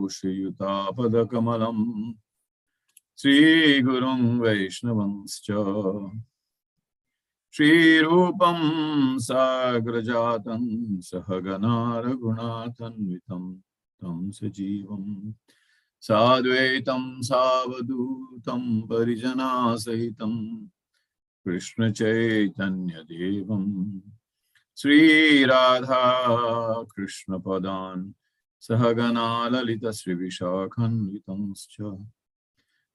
Shriyutapadakkamalam Sri Gurung Vaishnavanscha Shri Rupam Sagrajatam Sahagana Raghunathanvitam Tam Sajivam Sadvaitam Savadutam Parijana Sahitam Krishna Chaitanya Devam Sri Radha Krishna Padan Sahagana Lalita Sri Vishakhanvitanscha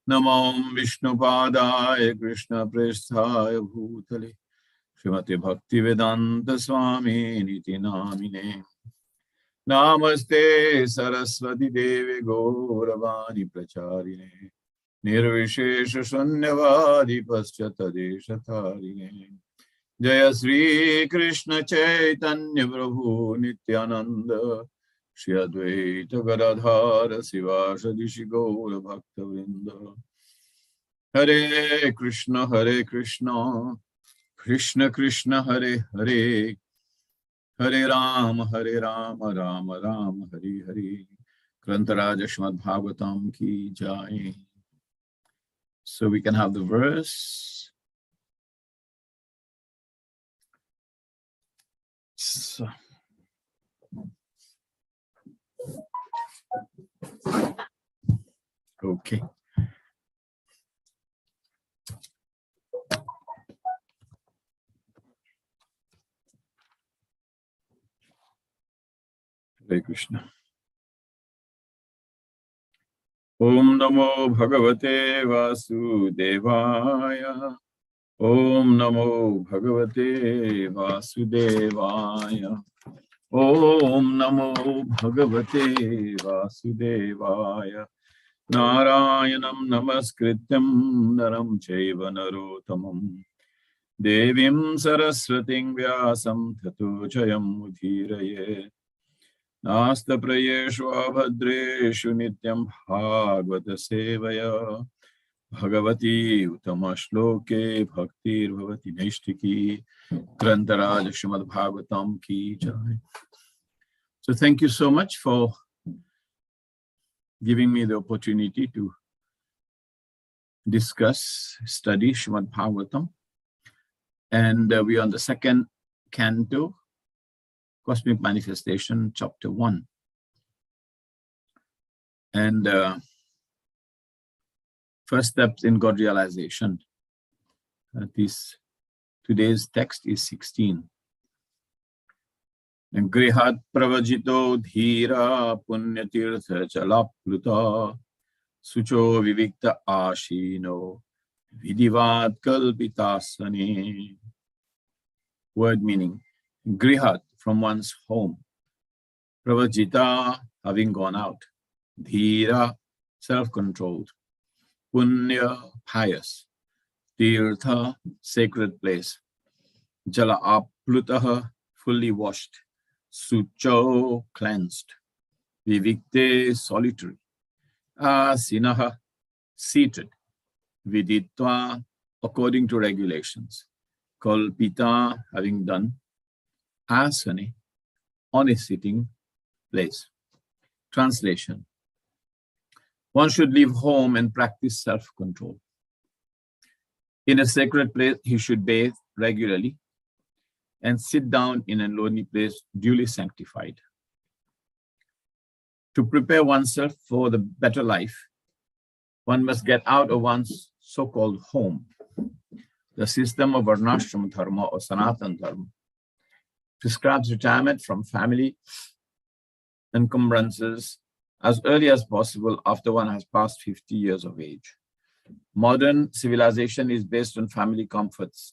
Namo Vishnu Padaya Krishna Prasthaya Bhutale Srimati Bhaktivedanta Swami Niti Namine Namaste Saraswati Devi Gauravani Pracharine Nirvishesha Shunyavadi Paschatadeshatarine Jaya Sri Krishna Chaitanya Prabhu Nityananda Shri Advaita Gadadhara Sivasadi Shri Gaura Bhakta Vrinda Hare Krishna Krishna Krishna Hare Hare Hare Rama Rama Rama Hare Hare Grantaraja Srimad Bhagavatam ki jai. So we can have the verse. So. Okay. Hare Krishna. Om Namo Bhagavate Vasudevaya. Om Namo Bhagavate Vasudevaya. Om Namo Bhagavate Vasudevaya. Narayanam Namaskrityam Naram Chaiva Narottamam Devim Saraswating Vyasam Tato Jayam Udhiraye Nasta Prayeshu Abhadreshu Nityam Bhagavata Sevaya Bhagavati Utamashloke Bhaktir Bhavati Naishtiki Grantaraja Srimad Bhagavatam ki jai. So thank you so much for giving me the opportunity to discuss, study Srimad Bhagavatam. And we are on the second canto, Cosmic Manifestation, chapter 1. And first steps in God realization. Today's text is 16. And Grihat Pravajito Dhira Punyatirtha Chalapluta Sucho Vivikta Ashino Vidivat Kalpitasane. Word meaning Grihat, from one's home. Pravajita, having gone out. Dhira, self-controlled. Punya, pious. Tirtha, sacred place. Jala aplutaha, fully washed. Sucho, cleansed. Vivikte, solitary. Asinaha, seated. Viditva, according to regulations. Kalpita, having done. Asane, on a sitting place. Translation. One should leave home and practice self-control. In a sacred place, he should bathe regularly and sit down in a lonely place duly sanctified. To prepare oneself for the better life, one must get out of one's so-called home. The system of Varnashram Dharma or Sanatan Dharma prescribes retirement from family encumbrances as early as possible after one has passed 50 years of age. Modern civilization is based on family comforts,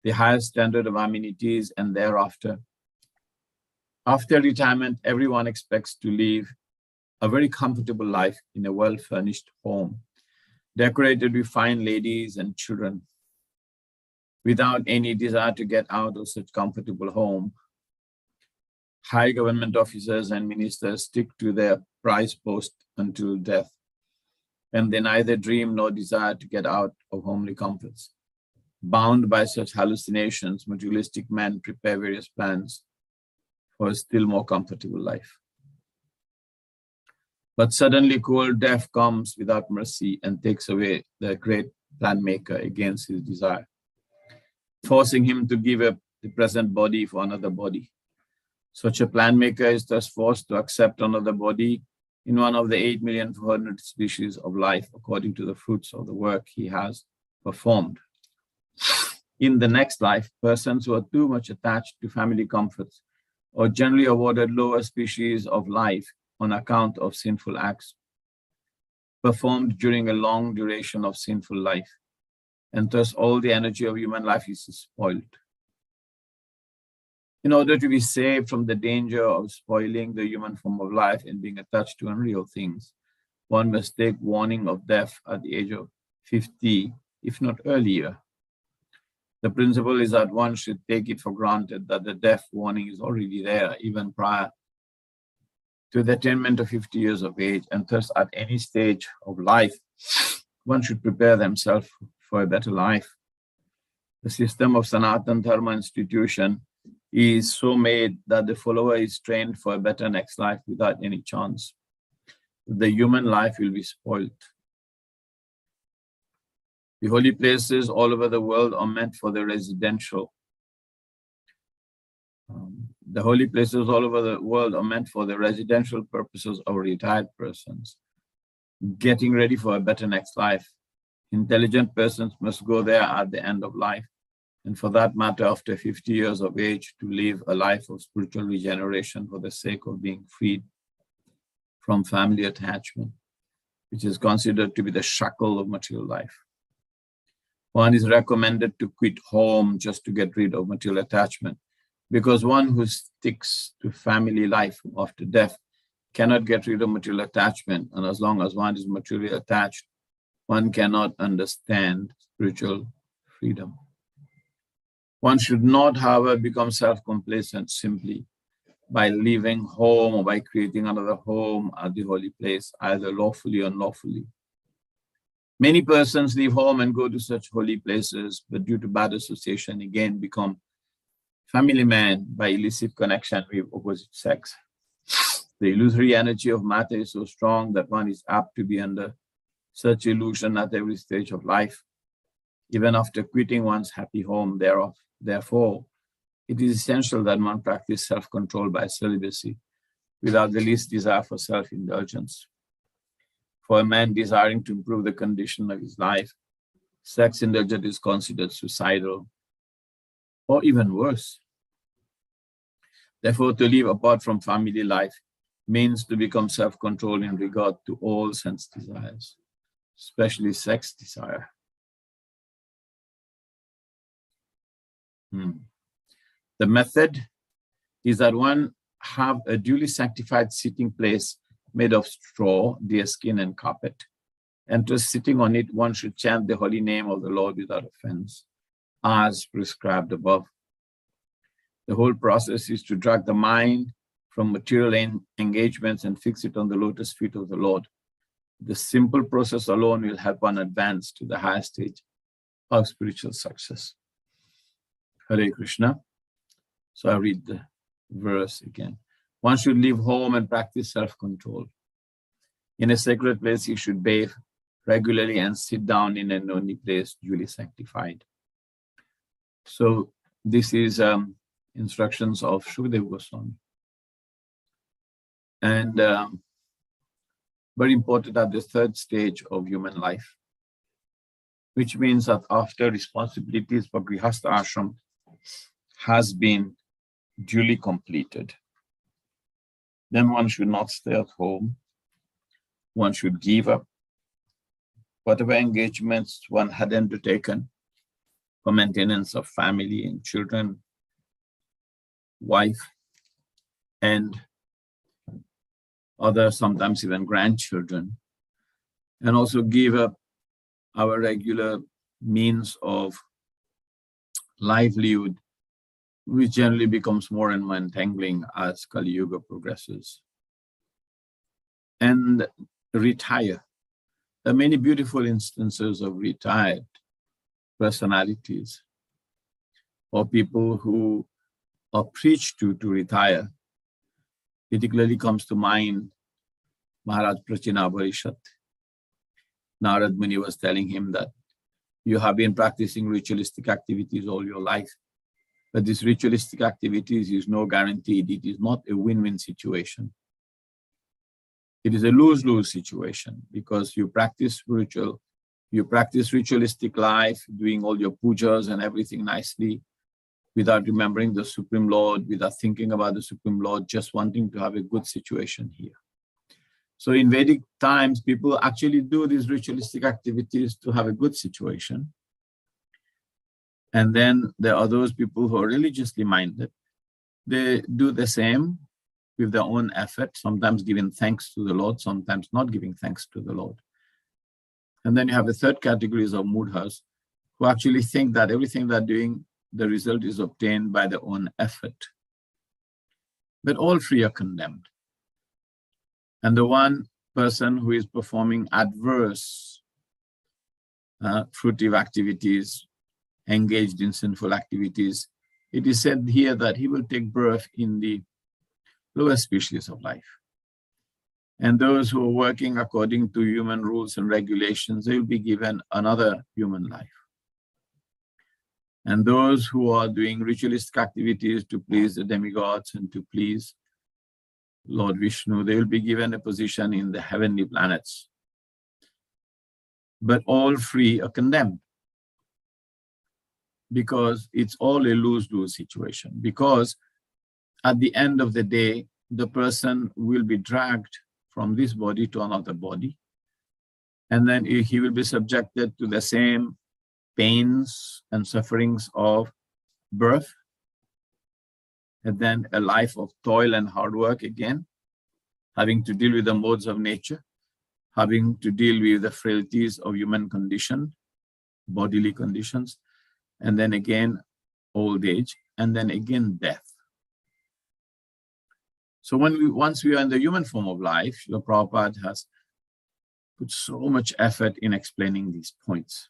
the highest standard of amenities, and thereafter. After retirement, everyone expects to live a very comfortable life in a well-furnished home, decorated with fine ladies and children. Without any desire to get out of such comfortable home, high government officers and ministers stick to their prize post until death, and they neither dream nor desire to get out of homely comforts. Bound by such hallucinations, materialistic men prepare various plans for a still more comfortable life. But suddenly cold death comes without mercy and takes away the great plan maker against his desire, forcing him to give up the present body for another body. Such a plan maker is thus forced to accept another body in one of the 8,400,000 species of life according to the fruits of the work he has performed. In the next life, persons who are too much attached to family comforts are generally awarded lower species of life on account of sinful acts performed during a long duration of sinful life, and thus all the energy of human life is spoiled. In order to be saved from the danger of spoiling the human form of life and being attached to unreal things, one must take warning of death at the age of 50, if not earlier. The principle is that one should take it for granted that the death warning is already there, even prior to the attainment of 50 years of age, and thus at any stage of life, one should prepare themselves for a better life. The system of Sanatana Dharma institution is so made that the follower is trained for a better next life without any chance. The human life will be spoiled. The holy places all over the world are meant for the residential. The holy places all over the world are meant for the residential purposes of retired persons, getting ready for a better next life. Intelligent persons must go there at the end of life, and for that matter, after 50 years of age, to live a life of spiritual regeneration for the sake of being freed from family attachment, which is considered to be the shackle of material life. One is recommended to quit home just to get rid of material attachment, because one who sticks to family life after death cannot get rid of material attachment, and as long as one is materially attached, one cannot understand spiritual freedom. One should not, however, become self-complacent simply by leaving home or by creating another home at the holy place, either lawfully or unlawfully. Many persons leave home and go to such holy places, but due to bad association, again become family men by illicit connection with opposite sex. The illusory energy of matter is so strong that one is apt to be under such illusion at every stage of life, even after quitting one's happy home thereof. Therefore, it is essential that one practice self-control by celibacy without the least desire for self-indulgence. For a man desiring to improve the condition of his life, sex indulgence is considered suicidal, or even worse. Therefore, to live apart from family life means to become self-controlled in regard to all sense desires, especially sex desire. The method is that one have a duly sanctified sitting place made of straw, deerskin, and carpet. And just sitting on it, one should chant the holy name of the Lord without offense, as prescribed above. The whole process is to drag the mind from material engagements and fix it on the lotus feet of the Lord. The simple process alone will help one advance to the higher stage of spiritual success. Hare Krishna. So I read the verse again. One should leave home and practice self-control. In a sacred place, he should bathe regularly and sit down in a lonely place duly sanctified. So this is instructions of Shukadeva Goswami. And very important at the third stage of human life, which means that after responsibilities for Grihastha Ashram has been duly completed, then one should not stay at home. One should give up whatever engagements one had undertaken for maintenance of family and children, wife, and other, sometimes even grandchildren, and also give up our regular means of livelihood, which generally becomes more and more entangling as Kali Yuga progresses. And retire. There are many beautiful instances of retired personalities or people who are preached to retire. Particularly comes to mind Maharaj Prachina Varishat. Narad Muni was telling him that you have been practicing ritualistic activities all your life, but this ritualistic activities is no guaranteed. It is not a win-win situation. It is a lose-lose situation because you practice ritualistic life, doing all your pujas and everything nicely, without remembering the Supreme Lord, without thinking about the Supreme Lord, just wanting to have a good situation here. So in Vedic times, people actually do these ritualistic activities to have a good situation. And then there are those people who are religiously minded. They do the same with their own effort, sometimes giving thanks to the Lord, sometimes not giving thanks to the Lord. And then you have the third categories of mudhas who actually think that everything they're doing, the result is obtained by their own effort. But all three are condemned. And the one person who is performing adverse fruitive activities, engaged in sinful activities, it is said here that he will take birth in the lower species of life. And those who are working according to human rules and regulations, they will be given another human life. And those who are doing ritualistic activities to please the demigods and to please Lord Vishnu, they will be given a position in the heavenly planets. But all three are condemned because it's all a lose-lose situation. Because at the end of the day, the person will be dragged from this body to another body. And then he will be subjected to the same pains and sufferings of birth, and then a life of toil and hard work again, having to deal with the modes of nature, having to deal with the frailties of human condition, bodily conditions, and then again old age, and then again death. So once we are in the human form of life, Srila Prabhupada has put so much effort in explaining these points.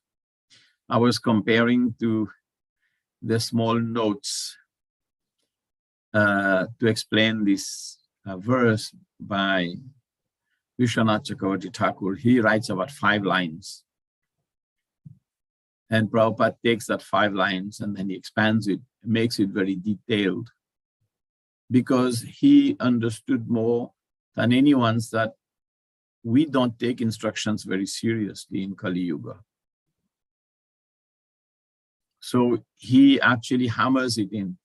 I was comparing to the small notes to explain this verse by Vishwanath Chakravarti Thakur. He writes about 5 lines. And Prabhupada takes that 5 lines and then he expands it, makes it very detailed, because he understood more than anyone that we don't take instructions very seriously in Kali Yuga. So he actually hammers it in,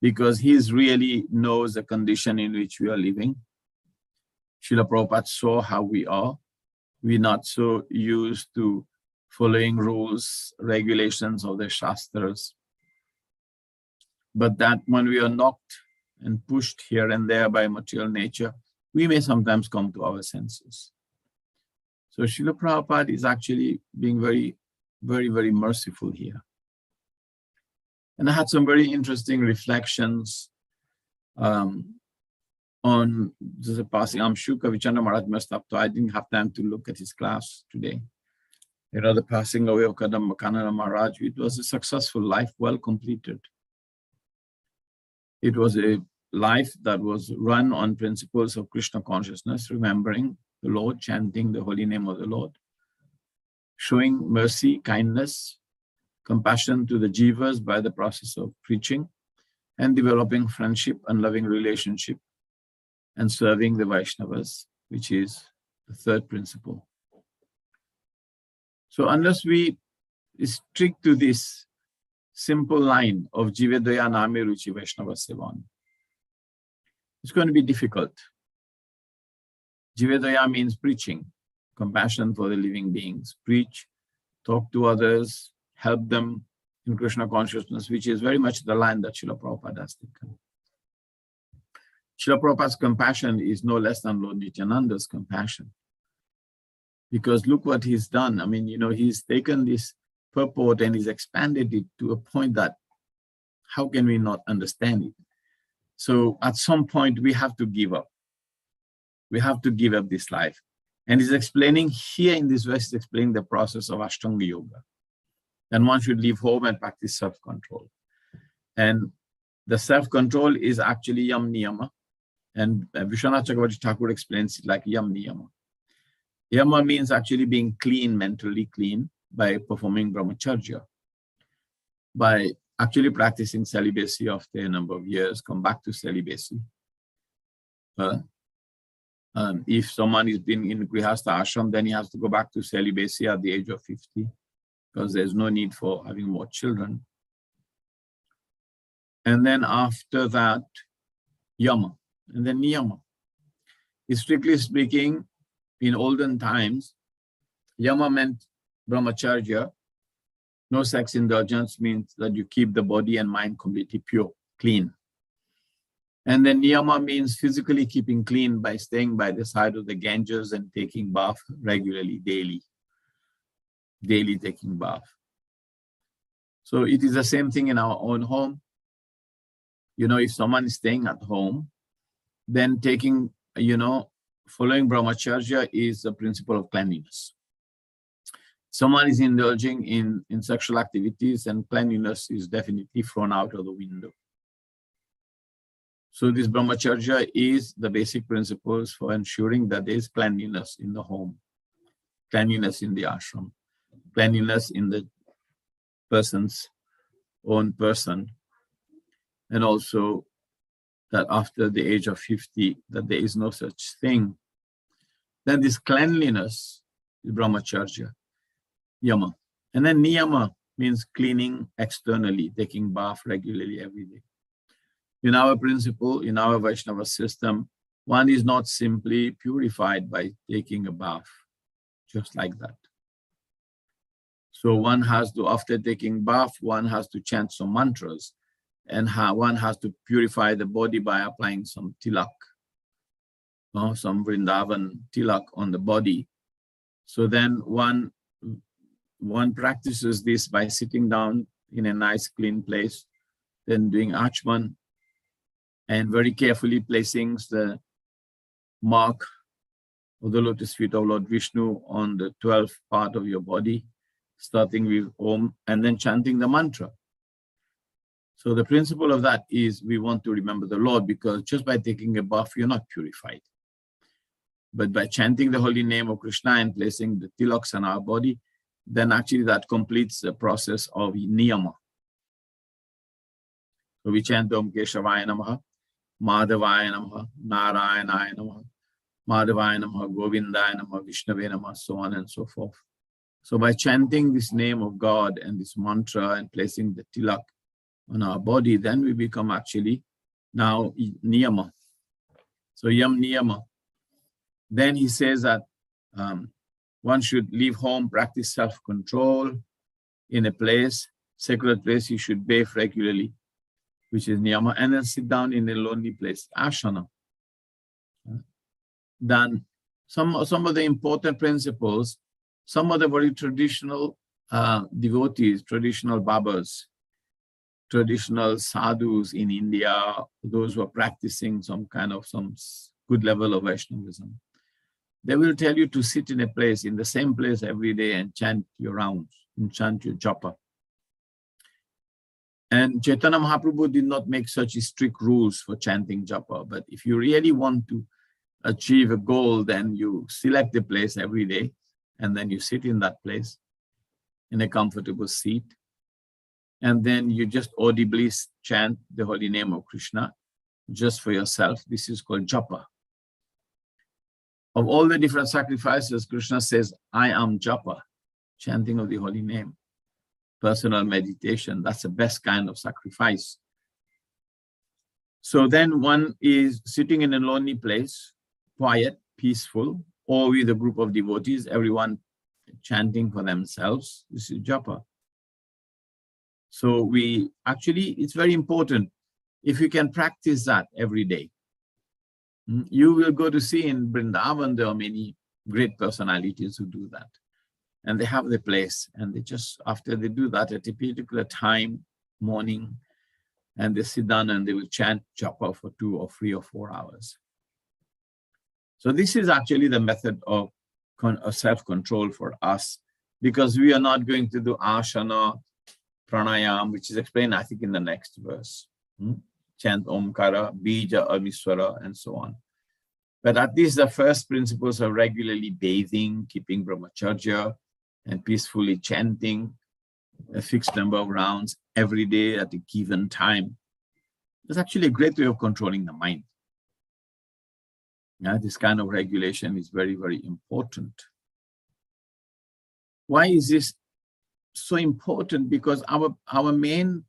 because he really knows the condition in which we are living. Srila Prabhupada saw how we are. We're not so used to following rules, regulations of the Shastras. But that when we are knocked and pushed here and there by material nature, we may sometimes come to our senses. So Srila Prabhupada is actually being very, very, very merciful here. And I had some very interesting reflections on the passing. I'm Shuka Vichanda Maharaj messed up, so I didn't have time to look at his class today. You know, the passing away of Kadam Kanana Maharaj, it was a successful life, well completed. It was a life that was run on principles of Krishna consciousness, remembering the Lord, chanting the holy name of the Lord, showing mercy, kindness, compassion to the jivas by the process of preaching, and developing friendship and loving relationship, and serving the Vaishnavas, which is the third principle. So unless we stick to this simple line of Jivedaya Name Ruchi Vaishnava Sevan, it's going to be difficult. Jivedaya means preaching, compassion for the living beings. Preach, talk to others, help them in Krishna consciousness, which is very much the line that Srila Prabhupada has taken. Srila Prabhupada's compassion is no less than Lord Nityananda's compassion. Because look what he's done. I mean, you know, he's taken this purport and he's expanded it to a point that how can we not understand it? So at some point we have to give up. We have to give up this life. And he's explaining here in this verse, he's explaining the process of Ashtanga Yoga. And one should leave home and practice self-control. And the self-control is actually Yam Niyama. And Vishwanath Chakravarti Thakur explains it like yam niyama. Yama means actually being clean, mentally clean, by performing brahmacharya, by actually practicing celibacy after a number of years, come back to celibacy. If someone is been in Grihastha ashram, then he has to go back to celibacy at the age of 50, because there's no need for having more children. And then after that, yama, and then niyama. Strictly speaking, in olden times, yama meant brahmacharya. No sex indulgence means that you keep the body and mind completely pure, clean. And then niyama means physically keeping clean by staying by the side of the Ganges and taking bath regularly, daily taking bath. So it is the same thing in our own home. If someone is staying at home, then taking, following brahmacharya is the principle of cleanliness. Someone is indulging in sexual activities, and cleanliness is definitely thrown out of the window. So this brahmacharya is the basic principles for ensuring that there is cleanliness in the home, cleanliness in the ashram, cleanliness in the person's own person, and also that after the age of 50, that there is no such thing. Then this cleanliness is brahmacharya, yama. And then niyama means cleaning externally, taking bath regularly every day. In our principle, in our Vaishnava system, one is not simply purified by taking a bath, just like that. So one has to, after taking bath, one has to chant some mantras, and one has to purify the body by applying some tilak, some Vrindavan tilak on the body. So then one practices this by sitting down in a nice clean place, then doing achman, and very carefully placing the mark of the lotus feet of Lord Vishnu on the 12th part of your body, starting with Om, and then chanting the mantra. So the principle of that is we want to remember the Lord, because just by taking a bath, you're not purified. But by chanting the holy name of Krishna and placing the tilaks on our body, then actually that completes the process of niyama. So we chant Om Keshavaya Namaha, Madhavaya Namaha, Narayanaya Namaha, Madhavaya Namaha, Govindaya Namaha, Vishnave Namaha, so on and so forth. So by chanting this name of God and this mantra and placing the tilak on our body, then we become actually now niyama. So yam niyama. Then he says that one should leave home, practice self-control in a place, sacred place. You should bathe regularly, which is niyama, and then sit down in a lonely place, asana. Then some of the important principles, some of the very traditional devotees, traditional babas, traditional sadhus in India, those who are practicing some good level of Vaishnavism, they will tell you to sit in a place, in the same place every day, and chant your rounds, and chant your japa. And Chaitanya Mahaprabhu did not make such strict rules for chanting japa, but if you really want to achieve a goal, then you select a place every day, and then you sit in that place in a comfortable seat, and then you just audibly chant the holy name of Krishna just for yourself. This is called japa. Of all the different sacrifices, Krishna says, I am japa, chanting of the holy name, personal meditation. That's the best kind of sacrifice. So then one is sitting in a lonely place, quiet, peaceful, or with a group of devotees, everyone chanting for themselves. This is japa. So it's very important if you can practice that every day. You will go to see in Vrindavan, there are many great personalities who do that. And they have the place, and they just, after they do that at a particular time, morning, and they sit down and they will chant japa for 2 or 3 or 4 hours. So this is actually the method of self-control for us, because we are not going to do asana, pranayam, which is explained, I think, in the next verse. chant Omkara, Bija, Amiswara, and so on. But at least the first principles of regularly bathing, keeping brahmacharya, and peacefully chanting a fixed number of rounds every day at a given time is actually a great way of controlling the mind. Yeah, this kind of regulation is very, very important. Why is this so important? Because our main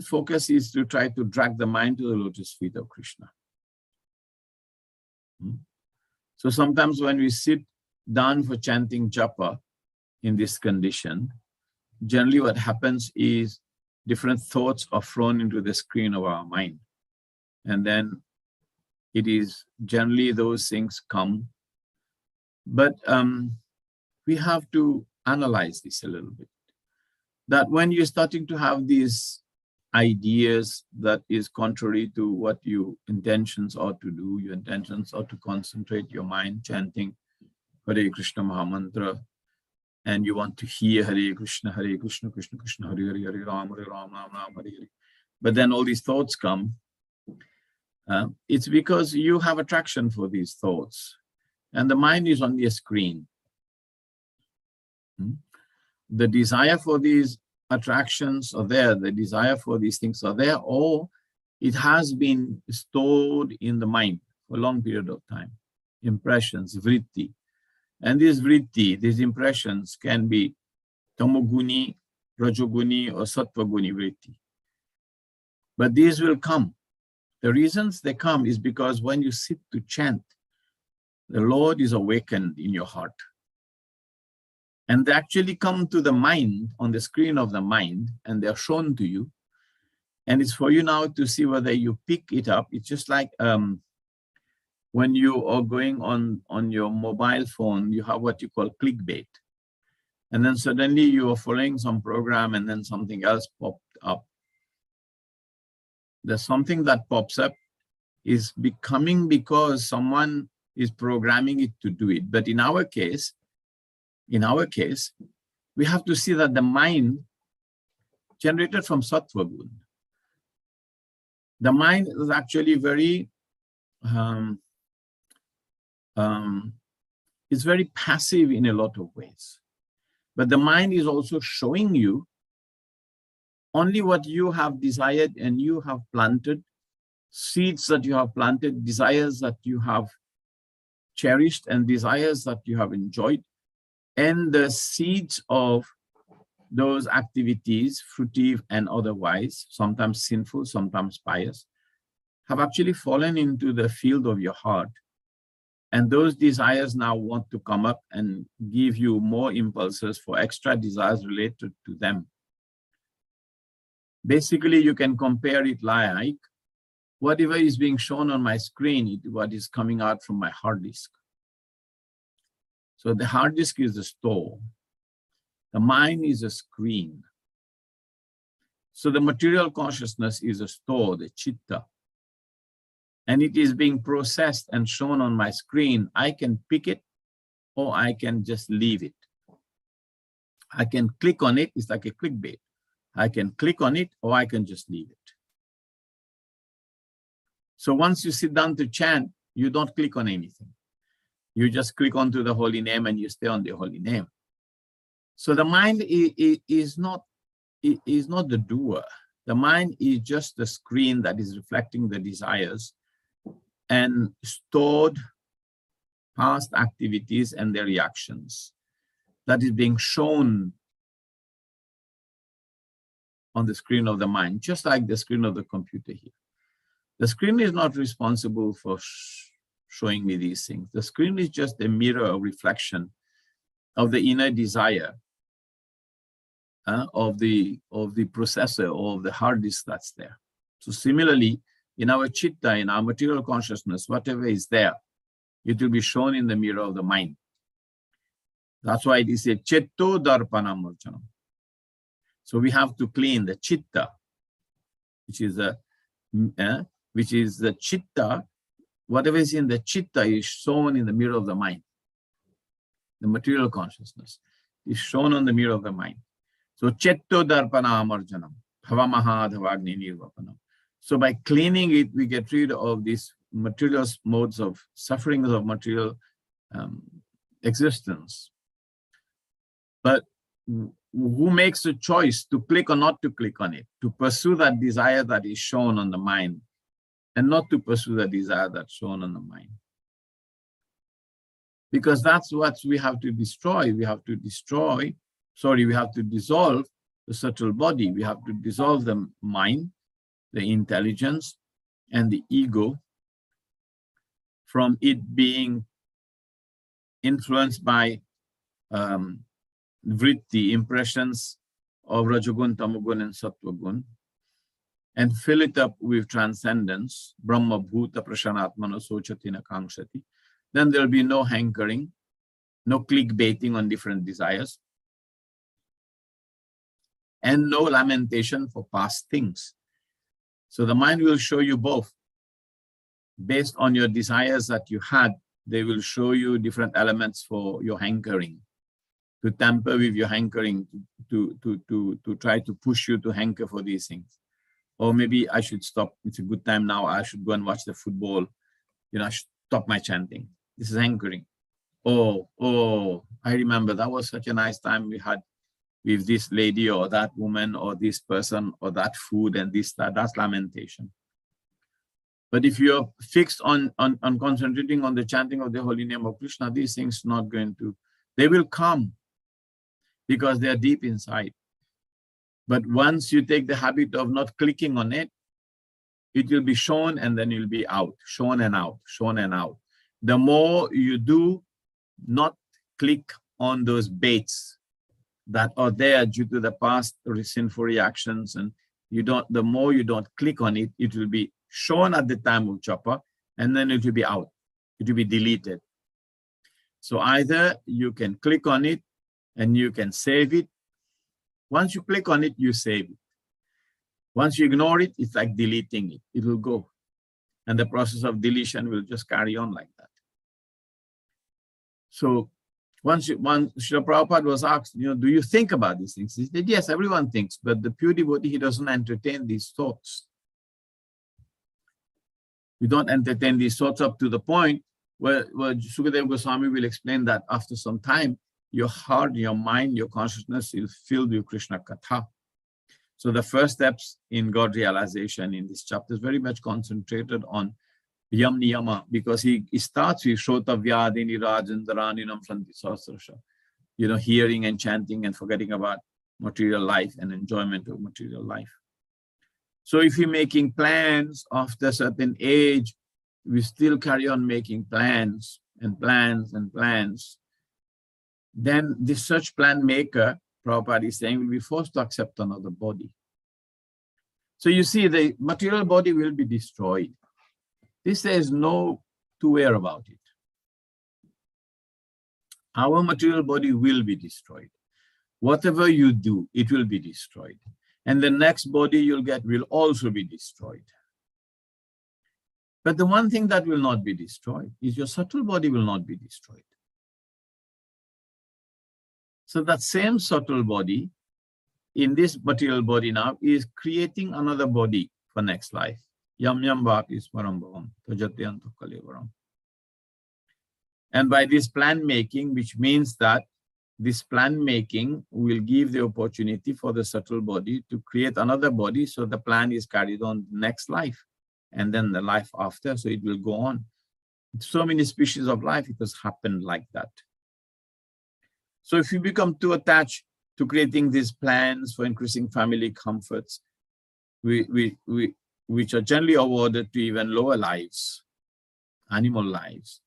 focus is to try to drag the mind to the lotus feet of Krishna. So sometimes when we sit down for chanting japa in this condition, generally what happens is different thoughts are thrown into the screen of our mind. And then it is generally those things come. But we have to analyze this a little bit. That when you're starting to have these ideas that is contrary to what your intentions are to do, your intentions are to concentrate your mind chanting Hare Krishna Mahamantra, and you want to hear Hare Krishna, Krishna Krishna, Hare Hare, Hare Ram, Hare Ram, Ram Ram, Hare Hare. But then all these thoughts come. It's because you have attraction for these thoughts, and the mind is only a screen. The desire for these attractions are there, the desire for these things are there, or it has been stored in the mind for a long period of time. Impressions, vritti. And these vritti, these impressions can be tamoguni, rajoguni, or sattvaguni vritti. But these will come. The reasons they come is because when you sit to chant, the Lord is awakened in your heart. And they actually come to the mind, on the screen of the mind, and they're shown to you. And it's for you now to see whether you pick it up. It's just like when you are going on your mobile phone, you have what you call clickbait. And then suddenly you are following some program and then something else popped up. There's something that pops up is becoming because someone is programming it to do it. But in our case, we have to see that the mind generated from sattva gun. The mind is actually very, it's very passive in a lot of ways. But the mind is also showing you only what you have desired and you have planted, seeds that you have planted, desires that you have cherished and desires that you have enjoyed. And the seeds of those activities, fruitive and otherwise, sometimes sinful, sometimes pious, have actually fallen into the field of your heart. And those desires now want to come up and give you more impulses for extra desires related to them. Basically, you can compare it like whatever is being shown on my screen, what is coming out from my hard disk. So the hard disk is the store. The mind is a screen. So the material consciousness is a store, the chitta. And it is being processed and shown on my screen. I can pick it or I can just leave it. I can click on it, it's like a clickbait. I can click on it or I can just leave it. So once you sit down to chant, you don't click on anything. You just click onto the holy name and you stay on the holy name. So the mind is not the doer. The mind is just the screen that is reflecting the desires and stored past activities and their reactions that is being shown on the screen of the mind, just like the screen of the computer here. The screen is not responsible for showing me these things. The screen is just a mirror, a reflection of the inner desire of the processor or of the hard disk that's there. So similarly, in our chitta, in our material consciousness, whatever is there, it will be shown in the mirror of the mind. That's why it is a citto darpanam murchanam. So we have to clean the chitta, which is the chitta. Whatever is in the chitta is shown in the mirror of the mind. The material consciousness is shown on the mirror of the mind. So citto darpana amarjanam, bhavamaha dhavagni nirvapanam. So by cleaning it, we get rid of these material modes of sufferings of material existence. But who makes a choice to click or not to click on it, to pursue that desire that is shown on the mind, and not to pursue the desire that's shown on the mind? Because that's what we have to destroy. We have to dissolve the subtle body. We have to dissolve the mind, the intelligence, and the ego from it being influenced by vritti, impressions of Rajagun, Tamagun, and Sattvagun, and fill it up with transcendence, Brahma Bhuta Prashanatmano Sochatina Kankshati. Then there'll be no hankering, no clickbaiting on different desires, and no lamentation for past things. So the mind will show you both. Based on your desires that you had, they will show you different elements for your hankering, to tamper with your hankering, to try to push you to hanker for these things. Or maybe I should stop, it's a good time now, I should go and watch the football, I should stop my chanting. This is hankering. Oh, I remember that was such a nice time we had with this lady or that woman or this person or that food and this, that's lamentation. But if you're fixed on concentrating on the chanting of the holy name of Krishna, these things are not going to, they will come because they are deep inside. But once you take the habit of not clicking on it, it will be shown and then you'll be out, shown and out, shown and out. The more you do not click on those baits that are there due to the past sinful reactions, and the more you don't click on it, it will be shown at the time of japa, and then it will be out, it will be deleted. So either you can click on it and you can save it. Once you click on it, you save it. Once you ignore it, it's like deleting it. It will go. And the process of deletion will just carry on like that. So Srila Prabhupada was asked, do you think about these things? He said, yes, everyone thinks, but the pure devotee, he doesn't entertain these thoughts. We don't entertain these thoughts up to the point where Sukadeva Goswami will explain that after some time, your heart, your mind, your consciousness is filled with Krishna Katha. So the first steps in God realization in this chapter is very much concentrated on Yam Niyama, because he starts with Shrota Vyadini Rajendaraninam Shanti Sahasrasha, hearing and chanting and forgetting about material life and enjoyment of material life. So if you're making plans after a certain age, we still carry on making plans and plans and plans, then this such plan maker, Prabhupada is saying, will be forced to accept another body. So you see, the material body will be destroyed. This there is no two-way about it. Our material body will be destroyed. Whatever you do, it will be destroyed. And the next body you'll get will also be destroyed. But the one thing that will not be destroyed is your subtle body will not be destroyed. So that same subtle body in this material body now is creating another body for next life. Yam yam bhakti smaram bhavam tajatyantu kalevaram. And by this plan making, which means that this plan making will give the opportunity for the subtle body to create another body, so the plan is carried on next life and then the life after, so it will go on. So many species of life, it has happened like that. So if you become too attached to creating these plans for increasing family comforts, which are generally awarded to even lower lives, animal lives,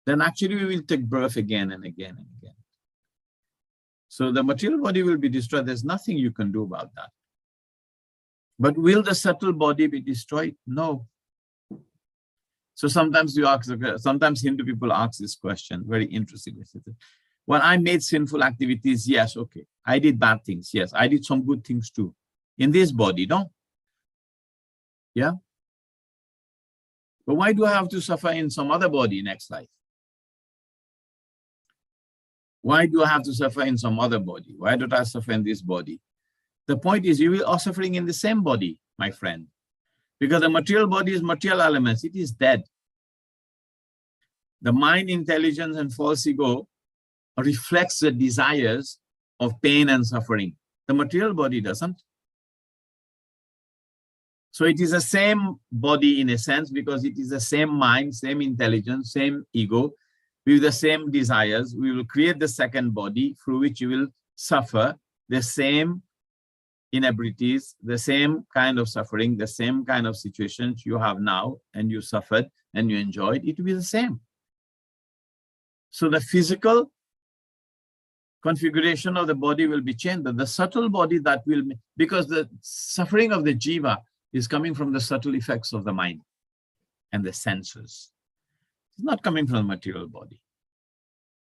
then actually we will take birth again and again and again. So the material body will be destroyed. There's nothing you can do about that. But will the subtle body be destroyed? No. So sometimes sometimes Hindu people ask this question, very interesting question. When I made sinful activities, yes, okay. I did bad things, yes. I did some good things too. In this body, no? Yeah? But why do I have to suffer in some other body next life? Why do I have to suffer in some other body? Why don't I suffer in this body? The point is, you are suffering in the same body, my friend. Because the material body is material elements. It is dead. The mind, intelligence, and false ego reflects the desires of pain and suffering. The material body doesn't. So it is the same body in a sense, because it is the same mind, same intelligence, same ego, with the same desires. We will create the second body through which you will suffer the same inabilities, the same kind of suffering, the same kind of situations you have now, and you suffered and you enjoyed. It will be the same. So the physical configuration of the body will be changed, but the subtle body that will, because the suffering of the jiva is coming from the subtle effects of the mind and the senses. It's not coming from the material body.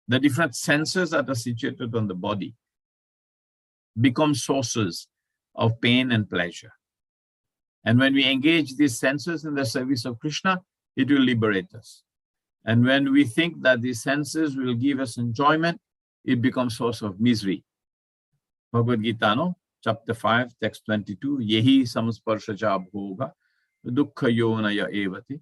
The different senses that are situated on the body become sources of pain and pleasure. And when we engage these senses in the service of Krishna, it will liberate us. And when we think that these senses will give us enjoyment, it becomes source of misery. Bhagavad Gita, no? Chapter 5, text 22, Yehi samsparshaja bhoga dukkha yonaya evati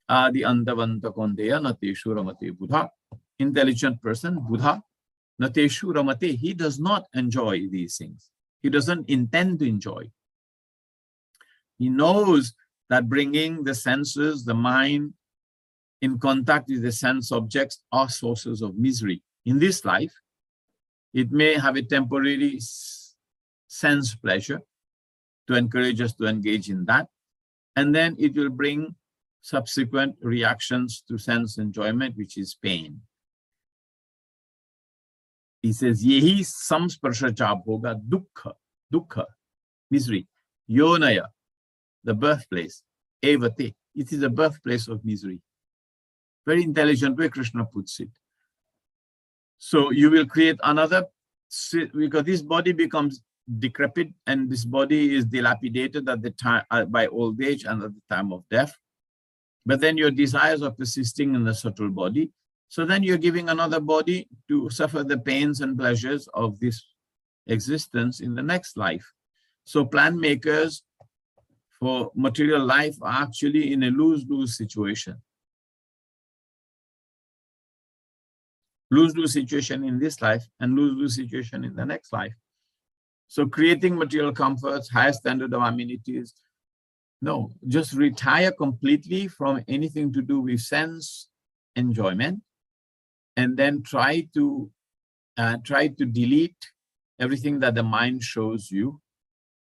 adi andavanta kondeya nateshu ramate buddha. Intelligent person, Buddha, nateshu ramate, he does not enjoy these things. He doesn't intend to enjoy. He knows that bringing the senses, the mind, in contact with the sense objects are sources of misery. In this life, it may have a temporary sense pleasure to encourage us to engage in that, and then it will bring subsequent reactions to sense enjoyment, which is pain. He says, Yehi samsparshaja bhoga dukkha, misery, yonaya, the birthplace, evate, it is the birthplace of misery. Very intelligent way Krishna puts it. So you will create another, because this body becomes decrepit and this body is dilapidated at the time by old age and at the time of death. But then your desires are persisting in the subtle body. So then you're giving another body to suffer the pains and pleasures of this existence in the next life. So plan makers for material life are actually in a lose-lose situation. Lose-lose situation in this life and lose-lose situation in the next life. So creating material comforts, higher standard of amenities, no, just retire completely from anything to do with sense enjoyment, and then try to delete everything that the mind shows you,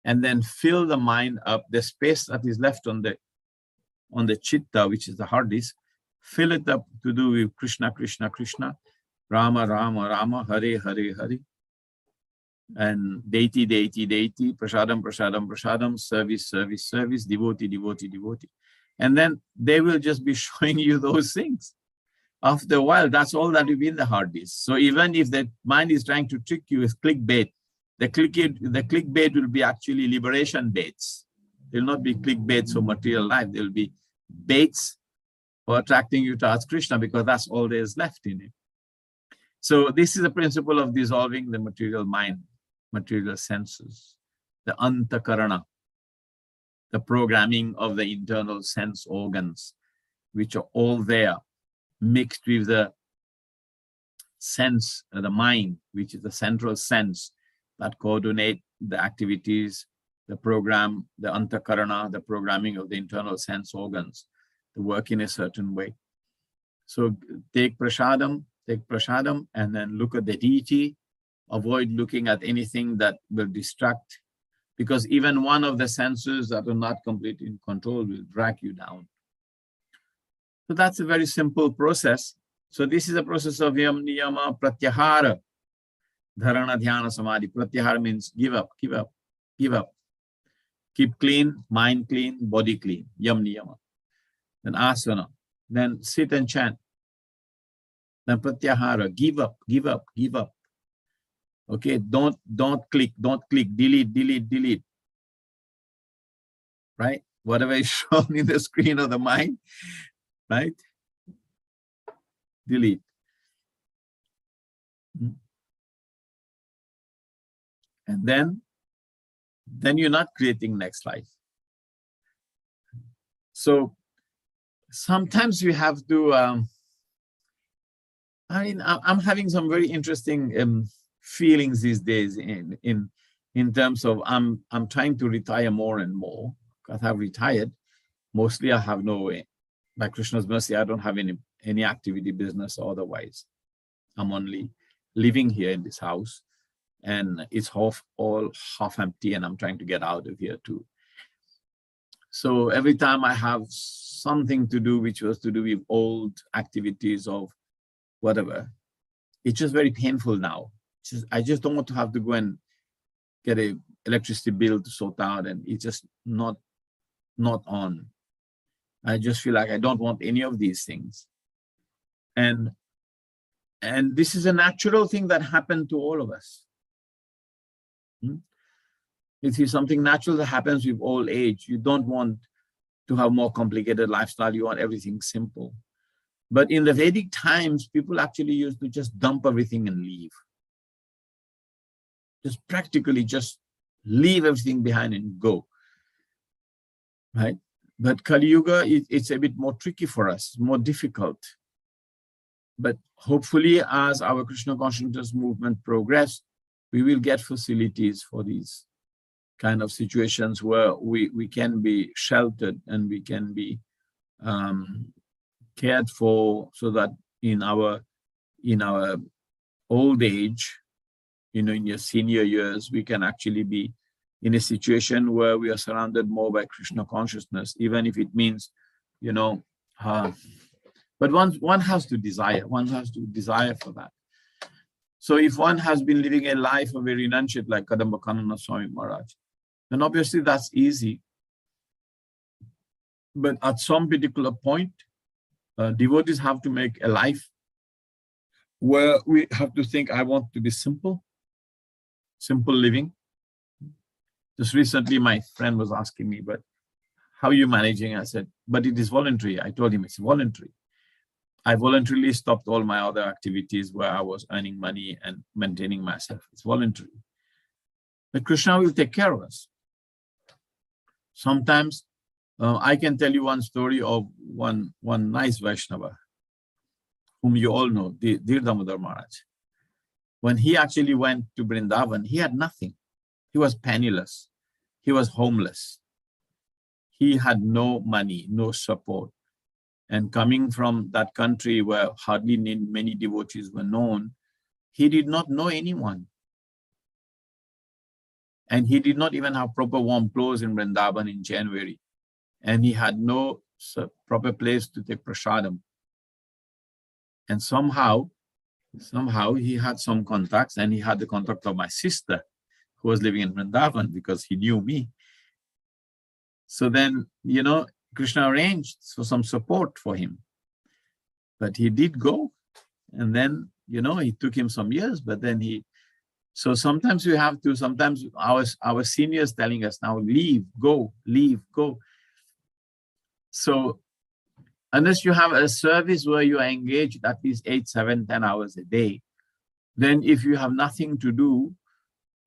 and then fill the mind up, the space that is left on the chitta, which is the hard disk, fill it up to do with Krishna, Krishna, Krishna, Rama, Rama, Rama, Hare, Hare, Hare, and deity, deity, deity, prasadam, prasadam, prasadam, service, service, service, devotee, devotee, devotee. And then they will just be showing you those things. After a while, that's all that will be in the hard disk. So even if the mind is trying to trick you with clickbait, the clickbait will be actually liberation baits. They will not be clickbaits for material life. They will be baits for attracting you towards Krishna, because that's all there is left in it. So this is the principle of dissolving the material mind, material senses, the antakarana, the programming of the internal sense organs, which are all there, mixed with the sense, the mind, which is the central sense that coordinate the activities, the program, the antakarana, the programming of the internal sense organs, to work in a certain way. So take prasadam, and then look at the deity. Avoid looking at anything that will distract, because even one of the senses that are not completely in control will drag you down. So that's a very simple process. So this is a process of yam, niyama, pratyahara, dharana, dhyana, samadhi. Pratyahara means give up, give up, give up. Keep clean, mind clean, body clean, yam, niyama. Then asana, then sit and chant. Then pratyahara, give up, give up, give up. Okay, don't click, delete, delete, delete. Right? Whatever is shown in the screen of the mind, right? Delete. And then you're not creating next life. So sometimes we have to, I'm having some very interesting feelings these days in terms of I'm trying to retire more and more. Because I've retired. Mostly I have no way. By Krishna's mercy, I don't have any activity, business or otherwise. I'm only living here in this house, and it's all half empty, and I'm trying to get out of here too. So every time I have something to do, which was to do with old activities of whatever, it's just very painful now. I just don't want to have to go and get an electricity bill to sort out, and it's just not on. I just feel like I don't want any of these things. And this is a natural thing that happened to all of us. It is something natural that happens with old age. You don't want to have more complicated lifestyle. You want everything simple. But in the Vedic times, people actually used to just dump everything and leave. Just practically just leave everything behind and go. Right? But Kali Yuga, it's a bit more tricky for us, more difficult. But hopefully, as our Krishna consciousness movement progress, we will get facilities for these kind of situations where we can be sheltered and we can be cared for, so that in our old age, in your senior years, we can actually be in a situation where we are surrounded more by Krishna consciousness, even if it means, but one has to desire. One has to desire for that. So if one has been living a life of a renunciate like Kadamba Kanana Swami Maharaj, then obviously that's easy. But at some particular point, devotees have to make a life where we have to think, I want to be simple living. Just recently, my friend was asking me, but how are you managing? I said, but it is voluntary. I told him it's voluntary. I voluntarily stopped all my other activities where I was earning money and maintaining myself. It's voluntary. But Krishna will take care of us. Sometimes I can tell you one story of one nice Vaishnava, whom you all know, Dhir Damodar Maharaj. When he actually went to Vrindavan, he had nothing. He was penniless. He was homeless. He had no money, no support. And coming from that country where hardly many devotees were known, he did not know anyone. And he did not even have proper warm clothes in Vrindavan in January. And he had no proper place to take prasadam. And somehow he had some contacts, and he had the contact of my sister, who was living in Vrindavan, because he knew me. So then, Krishna arranged for some support for him. But he did go. And then, it took him some years, but then so sometimes we have to, sometimes our seniors telling us now, leave, go. So unless you have a service where you are engaged at least 8, 7, 10 hours a day, then if you have nothing to do,